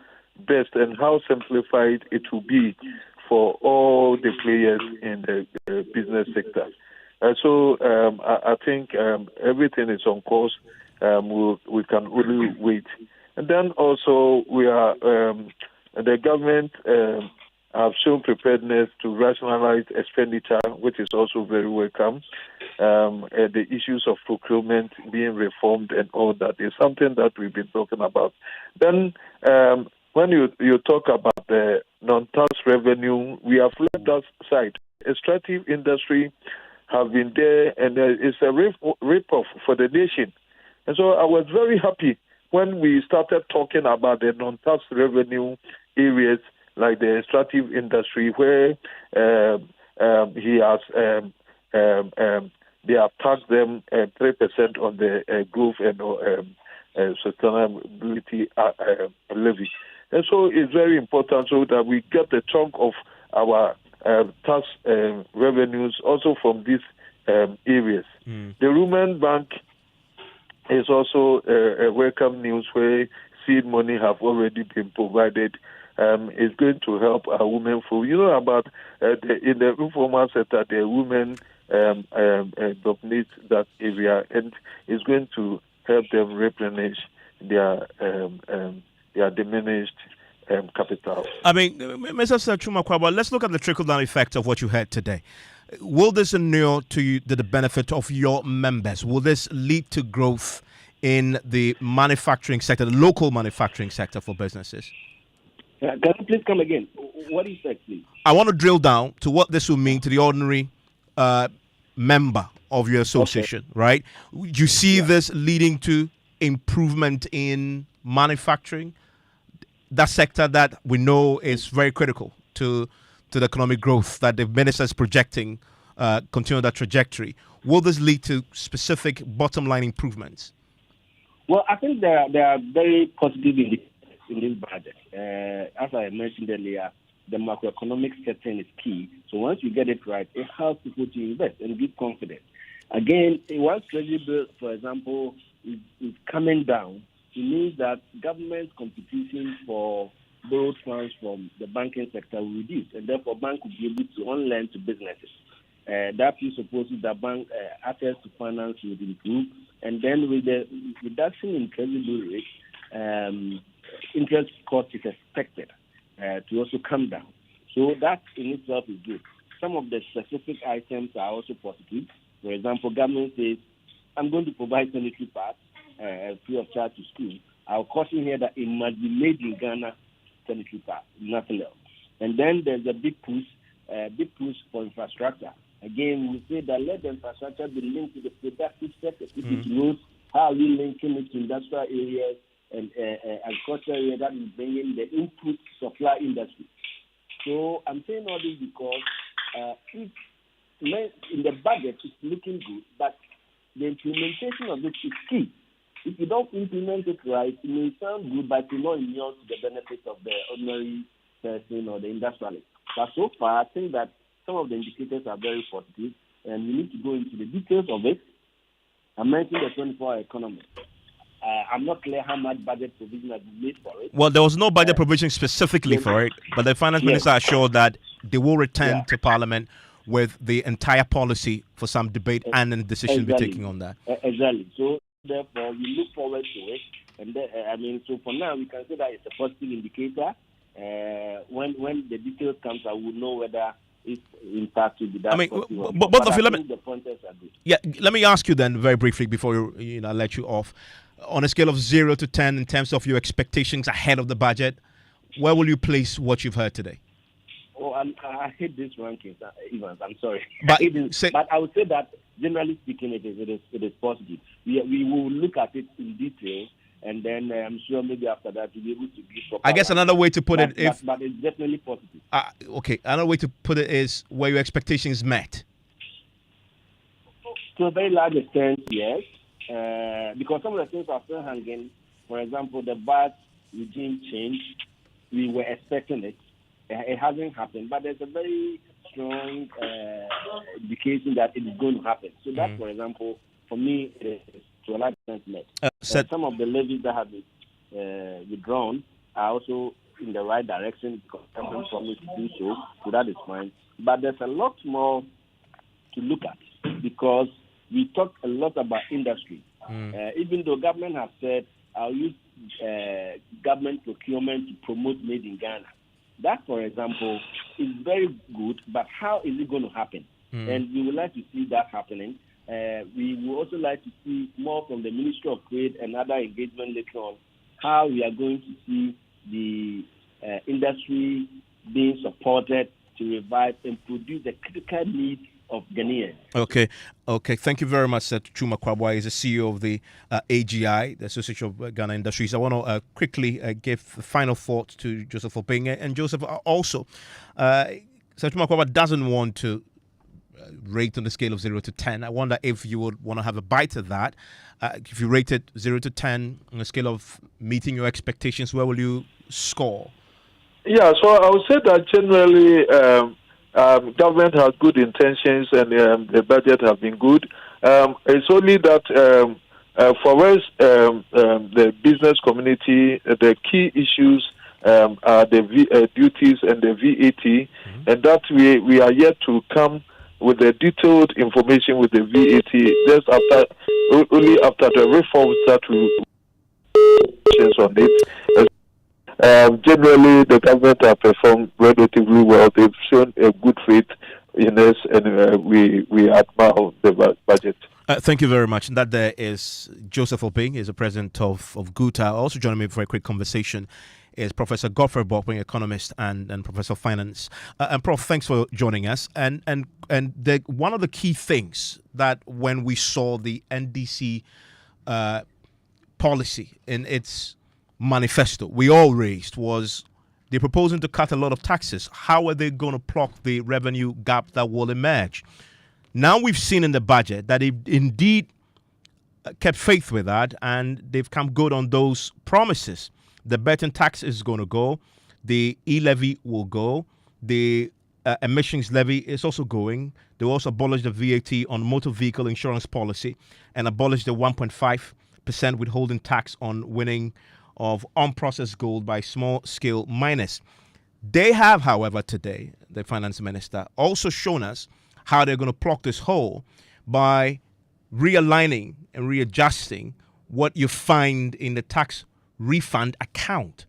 best and how simplified it will be for all the players in the business sector. So I think everything is on course. We can only wait. And then also we are the government have shown preparedness to rationalize expenditure, which is also very welcome. The issues of procurement being reformed and all that is something that we've been talking about. Then when you talk about the non-tax revenue, we have left that side. Extractive industry have been there, and it's a rip-off for the nation. And so I was very happy when we started talking about the non-tax revenue areas like the extractive industry, where he has they have taxed them 3% on the growth and sustainability levy. And so it's very important so that we get a chunk of our tax revenues also from these areas. The Women Bank is also a welcome news where seed money have already been provided. It's going to help our women. About in the informal sector, the women dominate that area, and it's going to help them replenish their diminished capital. I mean, Mr. Chumakwaba, let's look at the trickle-down effect of what you heard today. Will this inure to the benefit of your members? Will this lead to growth in the manufacturing sector, the local manufacturing sector for businesses? Can you please come again? What is that, please? I want to drill down to what this will mean to the ordinary member of your association, right? You see this leading to improvement in manufacturing, that sector that we know is very critical to the economic growth that the minister is projecting, continue that trajectory. Will this lead to specific bottom line improvements? Well, I think there are very positive indicators in this budget. As I mentioned earlier, the macroeconomic setting is key. So once you get it right, it helps people to invest and give confidence. Again, once Treasury bill, for example, is coming down, it means that government competition for borrowed funds from the banking sector will reduce, and therefore banks will be able to on-lend to businesses. That presupposes that bank access to finance will improve, and then with the reduction in Treasury bill rate, interest cost is expected to also come down. So that in itself is good. Some of the specific items are also positive. For example, government says, I'm going to provide sanitary pads free of charge to school. I'll caution here that it must be made in Ghana sanitary pads, nothing else. And then there's a big push for infrastructure. Again, we say that let the infrastructure be linked to the productive sector. If it knows how are we linking it to industrial areas and agricultural area that is bringing the input supply industry. So I'm saying all this because in the budget it's looking good, but the implementation of it is key. If you don't implement it right, it may sound good, but it will not inure to the benefit of the ordinary person or the industrialist. But so far, I think that some of the indicators are very positive, and we need to go into the details of it. I mentioned the 24-hour economy. I'm not clear how much budget provision has been made for it. Well, there was no budget provision specifically for it, but the finance minister assured that they will return to Parliament with the entire policy for some debate and a decision be taken on that. Exactly. So, therefore, we look forward to it. And so for now, we can say that it's a positive indicator. When the details comes, I will know whether it's impact will be that. Both of you, the pointers are good. Yeah, let me ask you then very briefly before I let you off. On a scale of 0 to 10 in terms of your expectations ahead of the budget, where will you place what you've heard today? Oh, I hate this ranking, Evans. I'm sorry. But I would say that generally speaking, it is positive. We will look at it in detail, and then I'm sure maybe after that we'll be able to give. I guess another way to put it, but it's definitely positive. Okay, another way to put it is where your expectations met. To a very large extent, yes. Because some of the things are still hanging. For example, the VAT regime change, we were expecting it. It hasn't happened, but there's a very strong indication that it is going to happen. So that, for example, for me, it is to a large extent met. Some of the levies that have been withdrawn are also in the right direction because government promised to do so, so that is fine. But there's a lot more to look at because we talk a lot about industry. Even though government has said, I'll use government procurement to promote made in Ghana. That, for example, is very good, but how is it going to happen? And we would like to see that happening. We would also like to see more from the Ministry of Trade and other engagement later on, how we are going to see the industry being supported to revive and produce the critical needs of Ghanaians. Okay. Thank you very much, Sir Chuma Kwabwa. He's the CEO of the AGI, the Association of Ghana Industries. I want to quickly give final thoughts to Joseph Oping. And Joseph, also, Sir Chuma Kwabwa doesn't want to rate on the scale of 0 to 10. I wonder if you would want to have a bite of that. If you rate it 0 to 10 on a scale of meeting your expectations, where will you score? Yeah, so I would say that generally government has good intentions and the budget has been good. It's only that for us, the business community, the key issues are the duties and the VAT, and that we are yet to come with the detailed information with the VAT just only after the reforms that we on it. Generally, the government have performed relatively well. They've shown a good faith in us, and we admire the budget. Thank you very much. And that there is Joseph Oping, is the president of GUTA. Also joining me for a quick conversation is Professor Godfrey Bokping, economist and Professor of Finance. And Prof, thanks for joining us. And one of the key things that when we saw the NDC policy in its manifesto we all raised was they're proposing to cut a lot of taxes. How are they going to plug the revenue gap that will emerge? Now we've seen in the budget that they've indeed kept faith with that and they've come good on those promises. The betting tax is going to go. The e-levy will go. The emissions levy is also going. They will also abolish the VAT on motor vehicle insurance policy and abolish the 1.5% withholding tax on winning of unprocessed gold by small-scale miners. They have, however, today, the finance minister, also shown us how they're going to plug this hole by realigning and readjusting what you find in the tax refund account.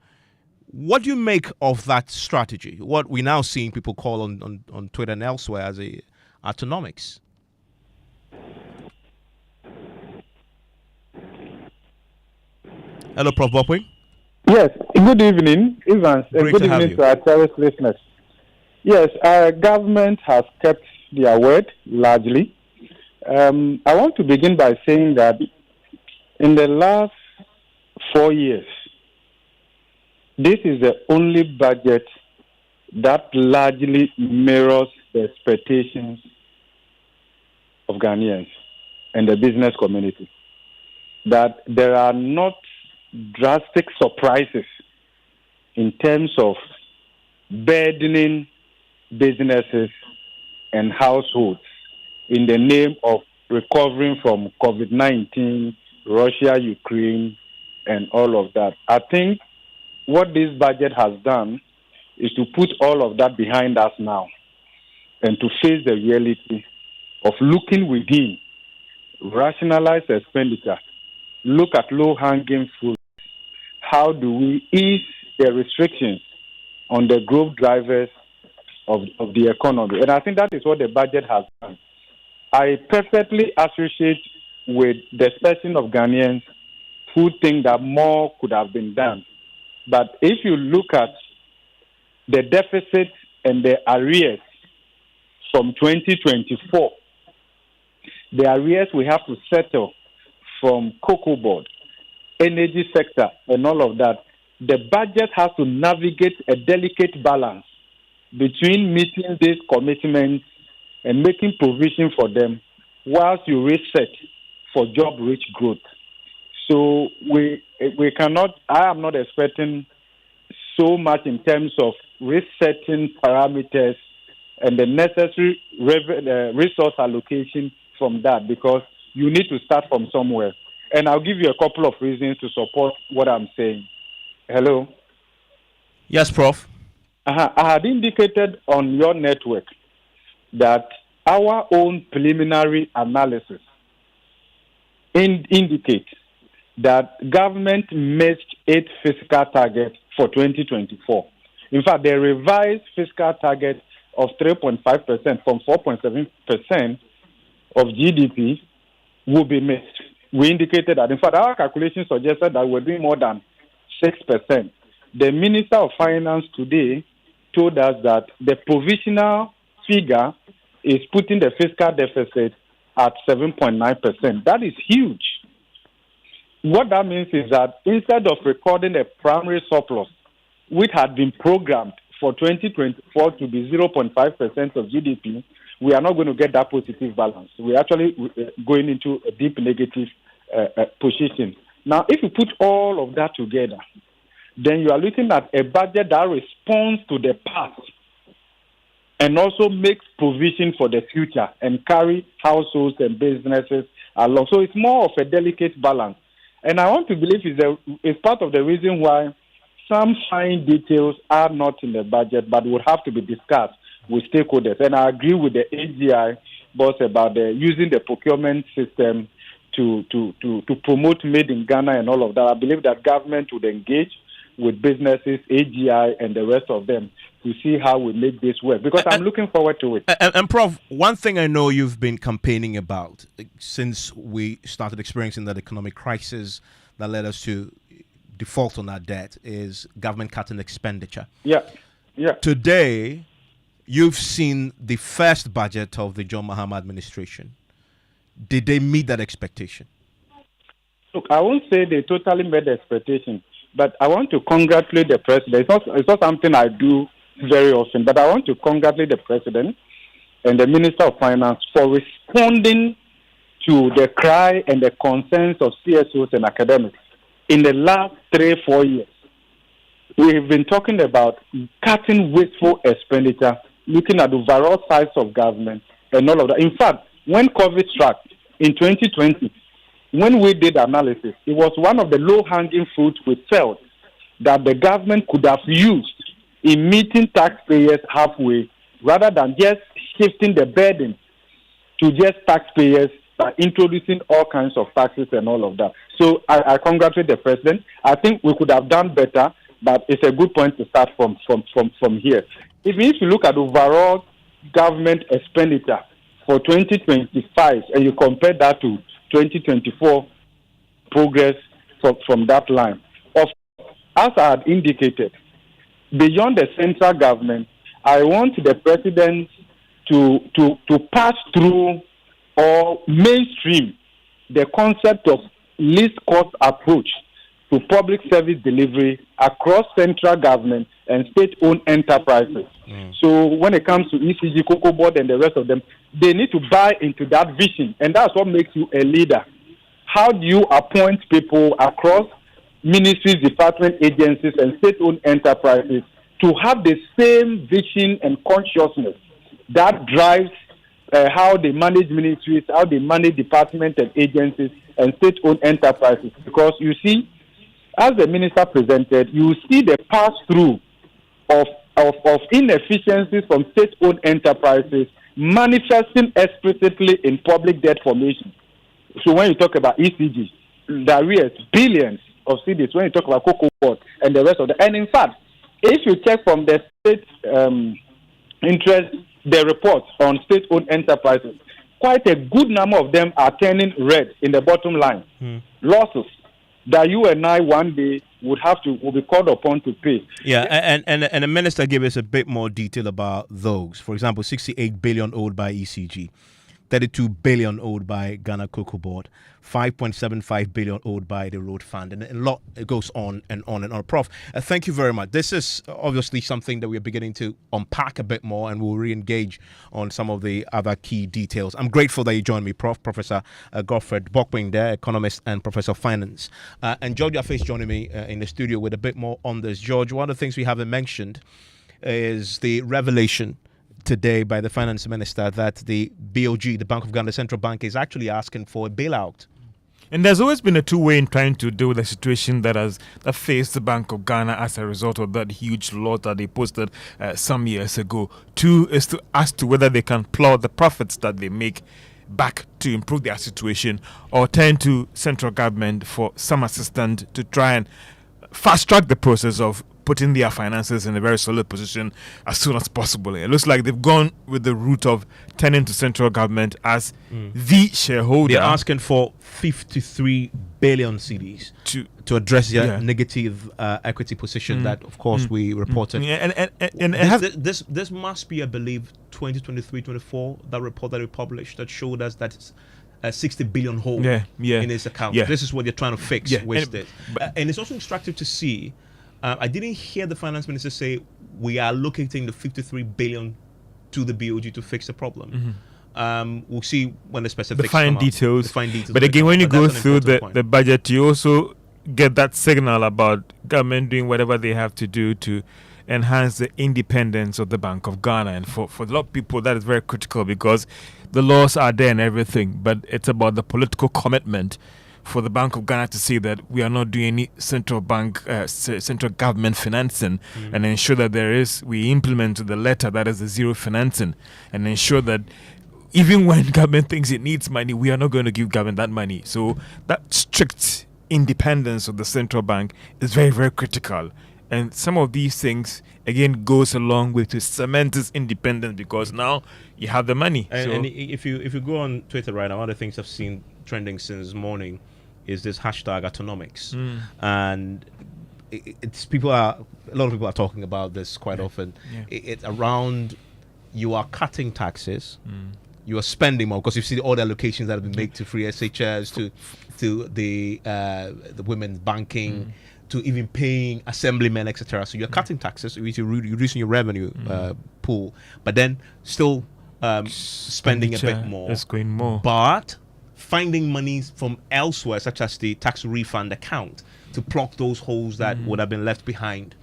What do you make of that strategy? What we're now seeing people call on Twitter and elsewhere as a autonomics. Hello, Prof. Bopwing. Yes, good evening, Evans, and good evening to our terrorist listeners. Yes, our government has kept their word largely. I want to begin by saying that in the last 4 years, this is the only budget that largely mirrors the expectations of Ghanaians and the business community. That there are not drastic surprises in terms of burdening businesses and households in the name of recovering from COVID-19, Russia, Ukraine, and all of that. I think what this budget has done is to put all of that behind us now and to face the reality of looking within, rationalize expenditure, look at low-hanging fruit. How do we ease the restrictions on the growth drivers of the economy? And I think that is what the budget has done. I perfectly associate with the expression of Ghanaians who think that more could have been done. But if you look at the deficit and the arrears from 2024, the arrears we have to settle from cocoa board, energy sector, and all of that, the budget has to navigate a delicate balance between meeting these commitments and making provision for them whilst you reset for job-rich growth. So we cannot, I am not expecting so much in terms of resetting parameters and the necessary resource allocation from that, because you need to start from somewhere. And I'll give you a couple of reasons to support what I'm saying. Hello? Yes, Prof. I had indicated on your network that our own preliminary analysis indicates that government missed its fiscal target for 2024. In fact, the revised fiscal target of 3.5% from 4.7% of GDP will be missed. We indicated that. In fact, our calculation suggested that we're doing more than 6%. The Minister of Finance today told us that the provisional figure is putting the fiscal deficit at 7.9%. That is huge. What that means is that instead of recording a primary surplus, which had been programmed for 2024 to be 0.5% of GDP, we are not going to get that positive balance. We're actually going into a deep negative position. Now, if you put all of that together, then you are looking at a budget that responds to the past and also makes provision for the future and carry households and businesses along. So it's more of a delicate balance. And I want to believe it's part of the reason why some fine details are not in the budget, but will have to be discussed with stakeholders. And I agree with the AGI boss about using the procurement system to promote made in Ghana and all of that. I believe that government would engage with businesses, AGI, and the rest of them to see how we make this work, because I'm looking forward to it. And Prof, one thing I know you've been campaigning about since we started experiencing that economic crisis that led us to default on our debt is government cutting expenditure. Yeah. Today, you've seen the first budget of the John Mahama administration. Did they meet that expectation? Look, I won't say they totally met the expectation, but I want to congratulate the president. It's not something I do very often, but I want to congratulate the president and the Minister of Finance for responding to the cry and the concerns of CSOs and academics. In the last 3-4 years, we have been talking about cutting wasteful expenditure, looking at the overall size of government and all of that. In fact, when COVID struck in 2020, when we did analysis, it was one of the low-hanging fruits we felt that the government could have used in meeting taxpayers halfway, rather than just shifting the burden to just taxpayers by introducing all kinds of taxes and all of that. So I congratulate the president. I think we could have done better, but it's a good point to start from here. Even if you look at overall government expenditure for 2025 and you compare that to 2024 progress from that line, as I had indicated, beyond the central government, I want the president to pass through or mainstream the concept of least cost approach to public service delivery across central government and state-owned enterprises. So when it comes to ECG, Cocoa Board, and the rest of them, they need to buy into that vision, and that's what makes you a leader. How do you appoint people across ministries, department, agencies, and state-owned enterprises to have the same vision and consciousness that drives how they manage ministries, how they manage departments and agencies and state-owned enterprises? Because you see, as the minister presented, you see the pass-through of inefficiencies from state-owned enterprises manifesting explicitly in public debt formation. So when you talk about ECG, there is billions of cedis. When you talk about Cocoa Board and the rest of them, and in fact, if you check from the state interest, the reports on state-owned enterprises, quite a good number of them are turning red in the bottom line. Losses that you and I one day will be called upon to pay. Yeah, and the minister gave us a bit more detail about those. For example, 68 billion owed by ECG, 32 billion owed by Ghana Cocoa Board, 5.75 billion owed by the road fund, and a lot goes on and on and on. Prof, thank you very much. This is obviously something that we're beginning to unpack a bit more, and we'll re-engage on some of the other key details. I'm grateful that you joined me, Professor Godfred Bokwing there, economist and professor of finance. And George Afe's joining me in the studio with a bit more on this. George, one of the things we haven't mentioned is the revelation today by the finance minister that the BOG, the Bank of Ghana, the central bank, is actually asking for a bailout. And there's always been a two-way in trying to deal with the situation that faced the Bank of Ghana as a result of that huge loss that they posted some years ago. Two is to ask to whether they can plow the profits that they make back to improve their situation, or turn to central government for some assistance to try and fast-track the process of putting their finances in a very solid position as soon as possible. It looks like they've gone with the route of turning to central government as the shareholder. They're asking for 53 billion cedis to address their negative equity position that, of course, we reported. This must be, I believe, 2023-24, that report that we published that showed us that it's a 60 billion hole in its account. This is what you're trying to fix with it. And it's also instructive to see. I didn't hear the finance minister say we are allocating the 53 billion to the BOG to fix the problem. We'll see when the specifics the fine come details. The fine details. But again, when you go through the budget, you also get that signal about government doing whatever they have to do to enhance the independence of the Bank of Ghana. And for a lot of people, that is very critical because the laws are there and everything, but it's about the political commitment for the Bank of Ghana to say that we are not doing any central government financing, and ensure that we implement the letter that is the zero financing, and ensure that even when government thinks it needs money, we are not going to give government that money. So that strict independence of the central bank is very, very critical. And some of these things, again, goes along with to cement its independence because now you have the money. And if you go on Twitter right now, one of the things I've seen trending since morning is this hashtag autonomics. And it's a lot of people are talking about this quite often. It's around you are cutting taxes, you are spending more because you see all the allocations that have been made to free SHS, to the women's banking, to even paying assemblymen, etc. So you're cutting taxes, you're reducing your revenue pool, but then still spending a bit more. It's going more. But finding monies from elsewhere, such as the tax refund account, to plug those holes that would have been left behind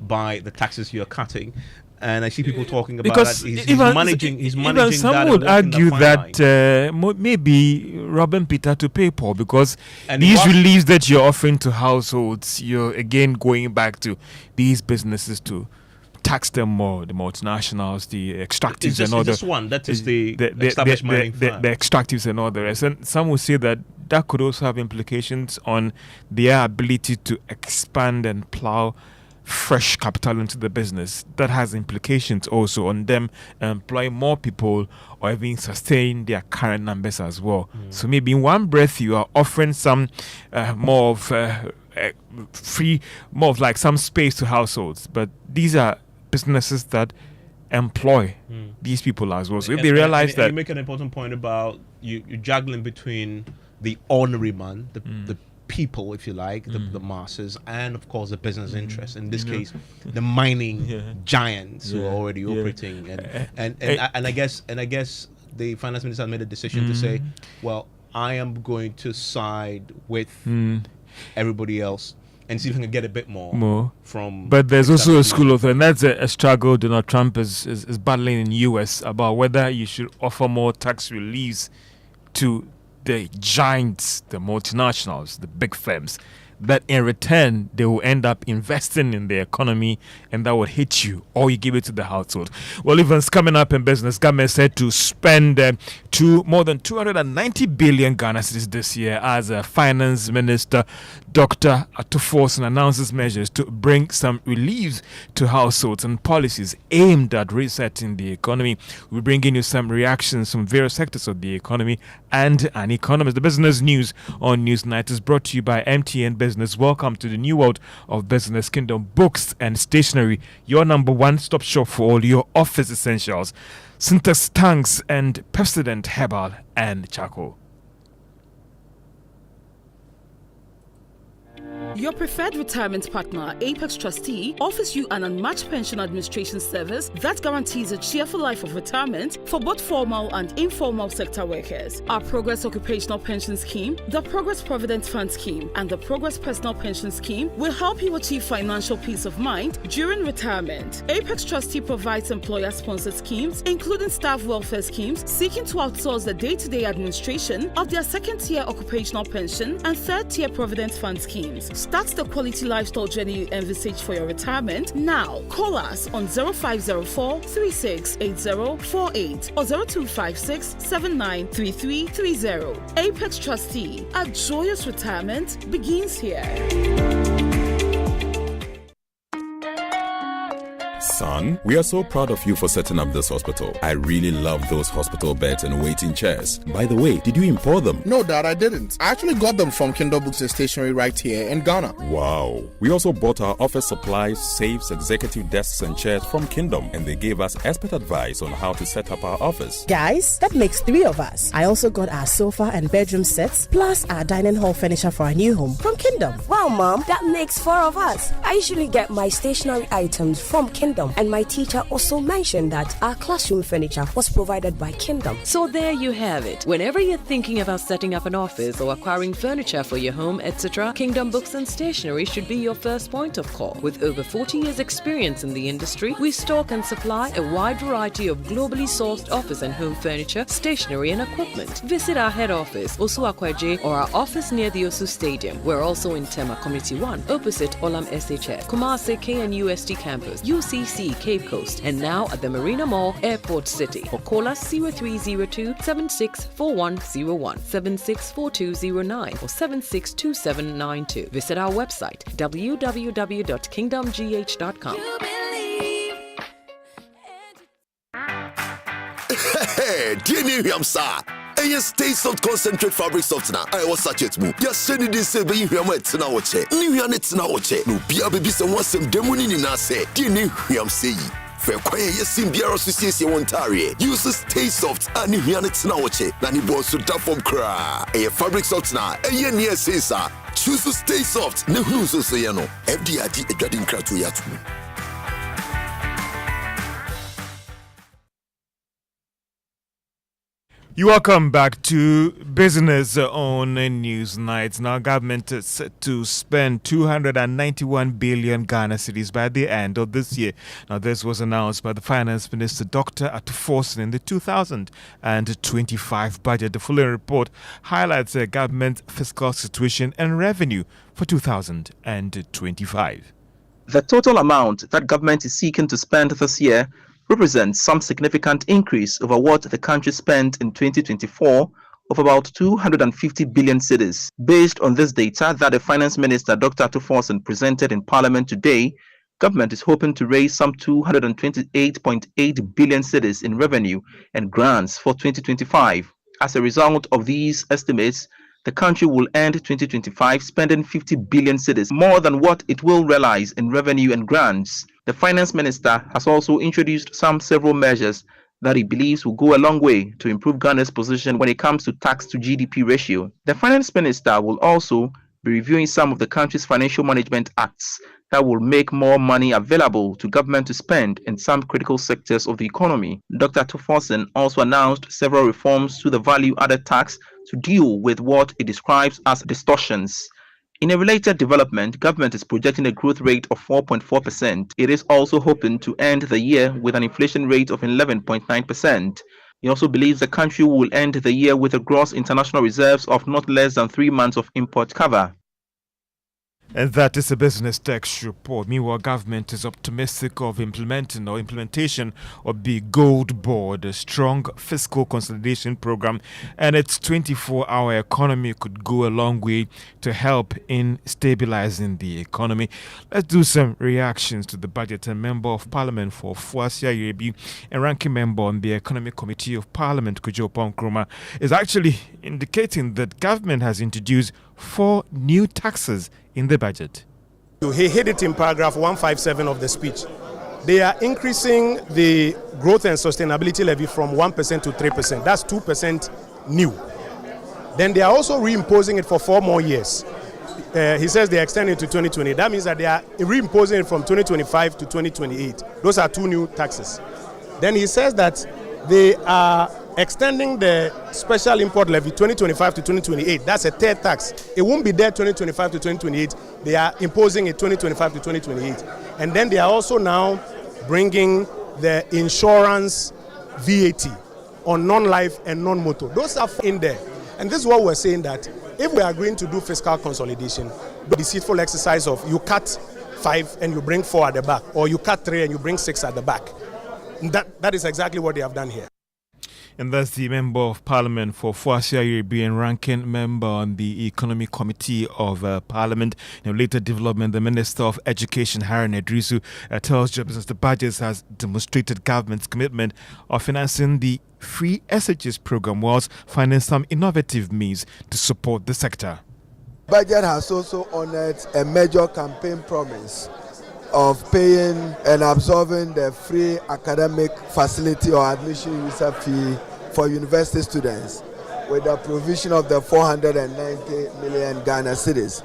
by the taxes you're cutting. And I see people talking about that. He's managing some that. Would argue that maybe robbing Peter to pay Paul, because these reliefs that you're offering to households, you're again going back to these businesses to tax them more, the multinationals, the extractives and all this one that is the established mining firm. The extractives and all the rest. And some will say that could also have implications on their ability to expand and plow fresh capital into the business. That has implications also on them employing more people or even sustain their current numbers as well. So maybe in one breath you are offering some more of free, more of like some space to households, but these are businesses that employ these people as well. So if they realize that you make an important point about you juggling between the ordinary man, the people, if you like, the masses, and of course the business interests. In this case, the mining giants who are already operating, and I guess the finance minister made a decision to say, well, I am going to side with everybody else and see if I can get a bit more from. But there's also a school of thought, and that's a struggle Donald Trump is battling in the US about whether you should offer more tax reliefs to the giants, the multinationals, the big firms, that in return they will end up investing in the economy, and that would hit you, or you give it to the household. Well, events coming up in business. Government said to spend more than 290 billion Ghana cedis this year as Finance Minister Dr. Atuforson announces measures to bring some relief to households and policies aimed at resetting the economy. We're bringing you some reactions from various sectors of the economy and an economist. The business news on Newsnight is brought to you by MTN Business. Welcome to the new world of Business Kingdom. Books and stationery, your number one stop shop for all your office essentials. Syntax tanks and Pepsodent Herbal and Charcoal. Your preferred retirement partner, Apex Trustee, offers you an unmatched pension administration service that guarantees a cheerful life of retirement for both formal and informal sector workers. Our Progress Occupational Pension Scheme, the Progress Provident Fund Scheme, and the Progress Personal Pension Scheme will help you achieve financial peace of mind during retirement. Apex Trustee provides employer-sponsored schemes, including staff welfare schemes, seeking to outsource the day-to-day administration of their second-tier occupational pension and third-tier provident fund schemes. Start the quality lifestyle journey you envisage for your retirement now. Call us on 0504 368048 or 0256 793330. Apex Trustee, a joyous retirement begins here. Son, we are so proud of you for setting up this hospital. I really love those hospital beds and waiting chairs. By the way, did you import them? No, Dad, I didn't. I actually got them from Kindle Books and Stationery right here in Ghana. Wow. We also bought our office supplies, safes, executive desks and chairs from Kingdom, and they gave us expert advice on how to set up our office. Guys, that makes 3 of us. I also got our sofa and bedroom sets, plus our dining hall furniture for our new home from Kingdom. Wow, Mom, that makes 4 of us. I usually get my stationery items from Kingdom, and my teacher also mentioned that our classroom furniture was provided by Kingdom. So there you have it. Whenever you're thinking about setting up an office or acquiring furniture for your home, etc., Kingdom Books and Stationery should be your first point of call. With over 40 years experience in the industry, we stock and supply a wide variety of globally sourced office and home furniture, stationery and equipment. Visit our head office, Osu Akwaje, or our office near the Osu Stadium. We're also in Tema Community 1, opposite Olam SHS, Kumasi KNUST campus, UCC Cape Coast, and now at the Marina Mall, Airport City. Or call us 0302 764101, 764209, or 762792. Visit our website www.kingdomgh.com. Hey, Dini Yamsa. And stay soft concentrate fabric softener. I was such it move. Just send it this way. You are it's now watch. New units now watch. No be a baby some some demoni in us. Dini Yamsa. Fair quiet, yes, in Biara Association Ontario. Use stay soft and new units now watch. Nani boss to tap from cry. A fabric softener. And ye near say, sir. Choose to stay soft. No who's so say no. FDID a garden cratu yatu. You welcome back to Business on Newsnight. Now, government is set to spend 291 billion Ghana cedis by the end of this year. Now, this was announced by the Finance Minister, Dr. Atuforsen, in the 2025 budget. The following report highlights the government's fiscal situation and revenue for 2025. The total amount that government is seeking to spend this year represents some significant increase over what the country spent in 2024 of about 250 billion cedis. Based on this data that the Finance Minister Dr. Atuforsen presented in Parliament today, government is hoping to raise some 228.8 billion cedis in revenue and grants for 2025. As a result of these estimates, the country will end 2025 spending 50 billion cedis, more than what it will realize in revenue and grants. The Finance Minister has also introduced several measures that he believes will go a long way to improve Ghana's position when it comes to tax to GDP ratio. The Finance Minister will also be reviewing some of the country's financial management acts that will make more money available to government to spend in some critical sectors of the economy. Dr. Atuforsen also announced several reforms to the value-added tax to deal with what it describes as distortions. In a related development, government is projecting a growth rate of 4.4%. It is also hoping to end the year with an inflation rate of 11.9%. He also believes the country will end the year with a gross international reserves of not less than 3 months of import cover. And that is a Business Text report. Meanwhile, government is optimistic of implementation of the Gold Board, a strong fiscal consolidation program, and its 24-hour economy could go a long way to help in stabilizing the economy. Let's do some reactions to the budget. A member of Parliament for Fuasia Yebi and ranking member on the Economic Committee of Parliament, Kujo Nkrumah, is actually indicating that government has introduced 4 new taxes in the budget. He hit it in paragraph 157 of the speech. They are increasing the growth and sustainability levy from 1% to 3%. That's 2% new. Then they are also reimposing it for 4 more years. he says they extend it to 2020. That means that they are reimposing it from 2025 to 2028. Those are two new taxes. Then he says that they are extending the special import levy 2025 to 2028. That's a third tax. It won't be there 2025 to 2028. They are imposing it 2025 to 2028. And then they are also now bringing the insurance VAT on non-life and non-motor. Those are in there. And this is what we're saying, that if we are going to do fiscal consolidation, the deceitful exercise of you cut 5 and you bring 4 at the back, or you cut 3 and you bring 6 at the back. That is exactly what they have done here. And that's the Member of Parliament for Fuasia Yoruba and ranking member on the Economic Committee of Parliament. In a later development, the Minister of Education, Harun Idrisu, tells journalists the budget has demonstrated government's commitment of financing the free SHS program whilst finding some innovative means to support the sector. Budget has also honored a major campaign promise of paying and absorbing the free academic facility or admission user fee for university students with the provision of the 490 million Ghana cedis.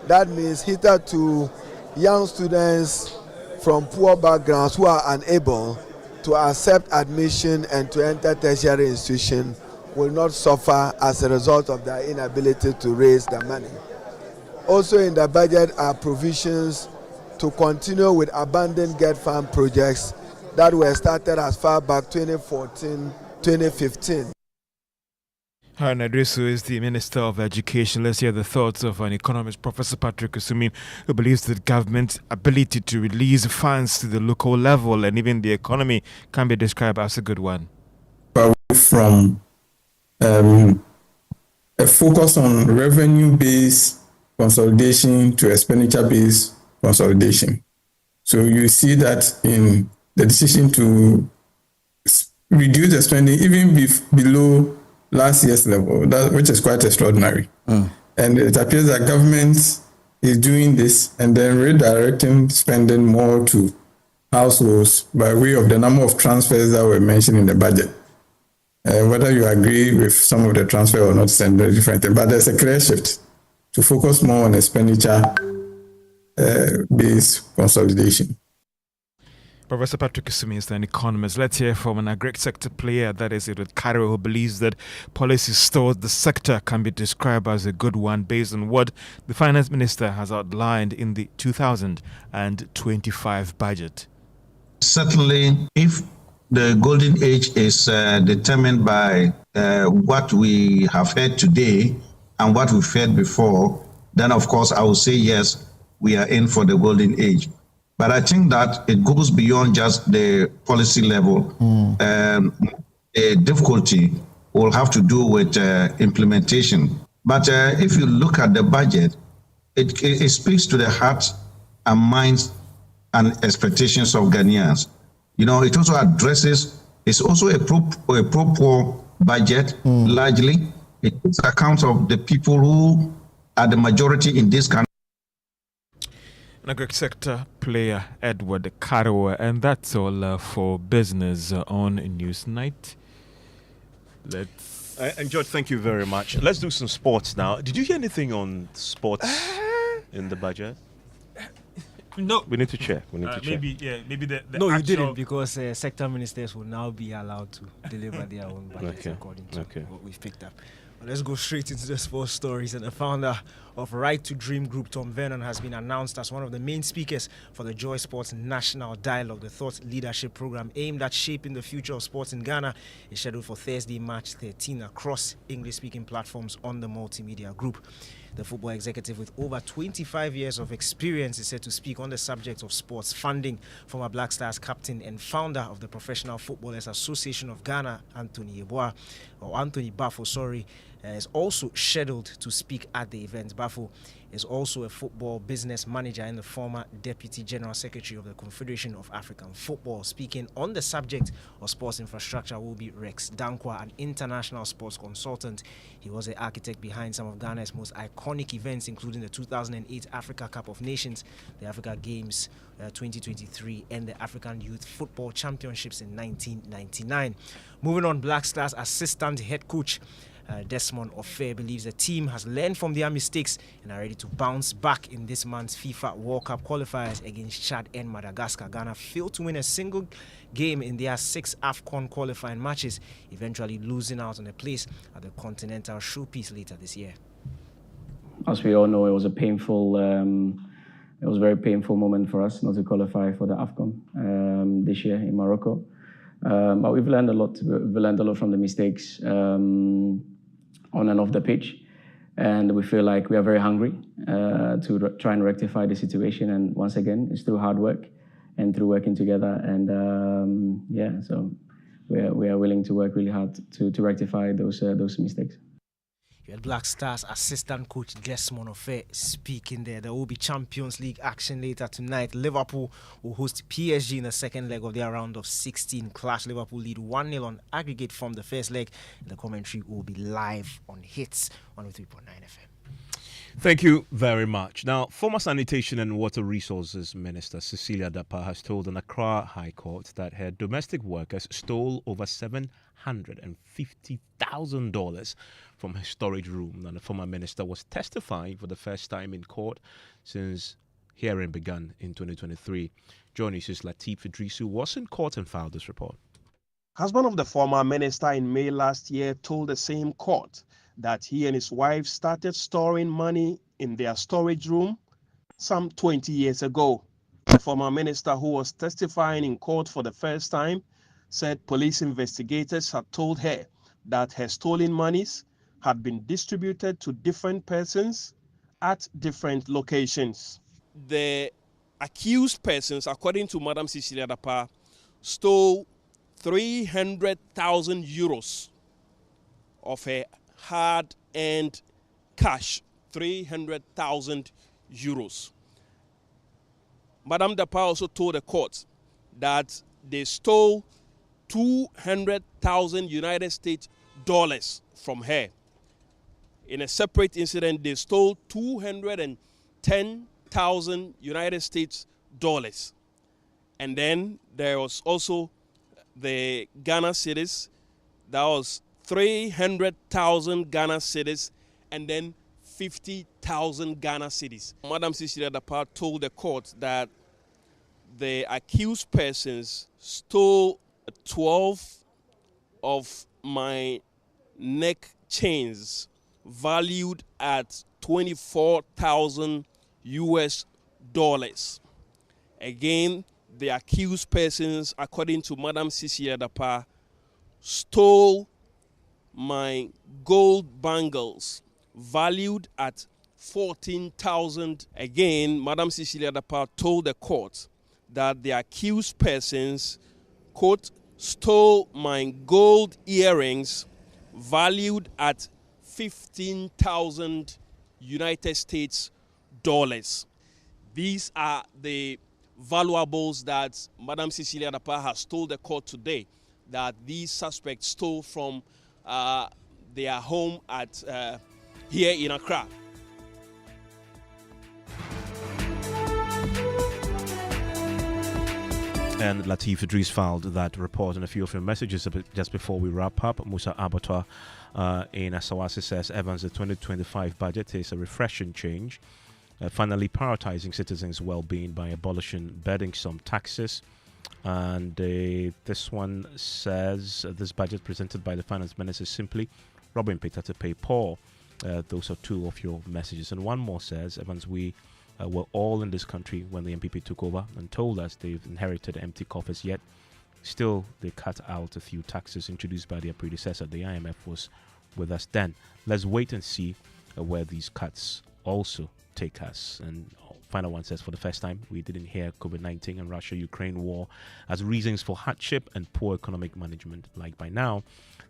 That means hitherto young students from poor backgrounds who are unable to accept admission and to enter tertiary institution will not suffer as a result of their inability to raise the money. Also in the budget are provisions to continue with abandoned GET Fund projects that were started as far back 2014-2015. Harun Idrisu is the Minister of Education. Let's hear the thoughts of an economist, Professor Patrick Usumin, who believes that government's ability to release funds to the local level and even the economy can be described as a good one. From a focus on revenue-based consolidation to expenditure-based consolidation. So you see that in the decision to reduce the spending even below last year's level, which is quite extraordinary. And it appears that government is doing this and then redirecting spending more to households by way of the number of transfers that were mentioned in the budget. Whether you agree with some of the transfer or not is a very different thing, but there's a clear shift to focus more on expenditure-based consolidation. Professor Patrick Usumin is an economist. Let's hear from an agri sector player, that is Edward Caro, who believes that policies towards the sector can be described as a good one based on what the finance minister has outlined in the 2025 budget. Certainly, if the golden age is determined by what we have heard today and what we've heard before, then of course I will say yes, we are in for the golden age. But I think that it goes beyond just the policy level. The difficulty will have to do with implementation. But if you look at the budget, it speaks to the hearts and minds and expectations of Ghanaians. You know, it also addresses, it's also a pro-poor budget, largely. It takes account of the people who are the majority in this country. An agri sector player, Edward Caro, and that's all for business on Newsnight. And George, thank you very much. Let's do some sports now. Did you hear anything on sports in the budget? No. We need to check. Maybe the no, actual... you didn't, because sector ministers will now be allowed to deliver their own budgets according to what we've picked up. Let's go straight into the sports stories. And the founder of Right to Dream Group, Tom Vernon, has been announced as one of the main speakers for the Joy Sports National Dialogue. The thought leadership program aimed at shaping the future of sports in Ghana is scheduled for Thursday, March 13 across English-speaking platforms on the multimedia group. The football executive with over 25 years of experience is set to speak on the subject of sports funding. Former Black Stars captain and founder of the Professional Footballers Association of Ghana, Anthony Bafo, is also scheduled to speak at the event. Bafo is also a football business manager and the former Deputy General Secretary of the Confederation of African Football. Speaking on the subject of sports infrastructure will be Rex Dankwa, an international sports consultant. He was the architect behind some of Ghana's most iconic events, including the 2008 Africa Cup of Nations, the Africa Games 2023, and the African Youth Football Championships in 1999. Moving on, Black Stars assistant head coach Desmond Ofe believes the team has learned from their mistakes and are ready to bounce back in this month's FIFA World Cup qualifiers against Chad and Madagascar. Ghana failed to win a single game in their 6 AFCON qualifying matches, eventually losing out on a place at the Continental Showpiece later this year. As we all know, it was a very painful moment for us not to qualify for the AFCON this year in Morocco. But we've learned a lot. We've learned a lot from the mistakes on and off the pitch, and we feel like we are very hungry to try and rectify the situation. And once again, it's through hard work and through working together. And so we are willing to work really hard to rectify those mistakes. You had Black Stars assistant coach Desmond Ofe speaking there. There will be Champions League action later tonight. Liverpool will host PSG in the second leg of their round of 16 clash. Liverpool lead 1-0 on aggregate from the first leg. The commentary will be live on Hits 103.9 FM. Thank you very much. Now, former Sanitation and Water Resources Minister Cecilia Dapa has told an Accra High Court that her domestic workers stole over $750,000 from her storage room. And the former minister was testifying for the first time in court since hearing began in 2023. Joining us is Lateef Idris, who was in court and filed this report. Husband of the former minister in May last year told the same court that he and his wife started storing money in their storage room some 20 years ago. The former minister, who was testifying in court for the first time, said police investigators had told her that her stolen monies had been distributed to different persons at different locations. The accused persons, according to Madam Cecilia Dapa, stole 300,000 euros of her hard-earned cash, 300,000 euros. Madam Dapa also told the court that they stole 200,000 United States dollars from her. In a separate incident, they stole 210,000 United States dollars. And then there was also the Ghana cedis. That was 300,000 Ghana cedis and then 50,000 Ghana cedis. Madam Cecilia Dapa told the court that the accused persons stole 12 of my neck chains valued at $24,000 US. Again, the accused persons, according to Madam Cecilia Dapa, stole my gold bangles valued at 14,000. Again, Madam Cecilia Dapa told the court that the accused persons, quote, stole my gold earrings valued at 15,000 United States dollars. These are the valuables that Madam Cecilia Dapa has told the court today that these suspects stole from their home at here in Accra. And Lateef Idris filed that report and a few of your messages just before we wrap up. Musa Abattoir in Asawasi says Evans, the 2025 budget is a refreshing change, finally prioritizing citizens' well-being by abolishing burdensome taxes. And this one says this budget presented by the finance minister is simply robbing Peter to pay Paul. Those are two of your messages. And one more says, Evans, we were all in this country when the MPP took over and told us they've inherited empty coffers, yet still they cut out a few taxes introduced by their predecessor. The IMF was with us then. Let's wait and see where these cuts also take us. And final one says, for the first time, we didn't hear COVID-19 and Russia-Ukraine war as reasons for hardship and poor economic management. Like by now,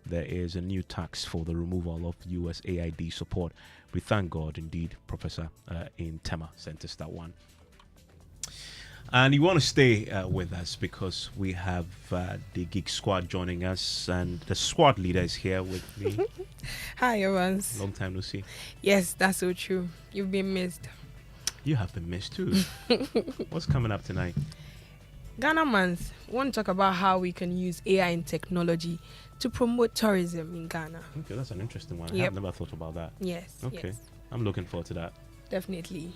there is a new tax for the removal of USAID support. We thank God, indeed. Professor in Tema sent us that one. And you want to stay with us because we have the Geek Squad joining us, and the squad leader is here with me. Hi, Evans. Long time no see. Yes, that's so true. You've been missed. You have been missed too. What's coming up tonight? Ghana Month, we want to talk about how we can use AI and technology to promote tourism in Ghana. Okay, that's an interesting one. Yep. I've never thought about that. Yes. Okay, yes. I'm looking forward to that. Definitely.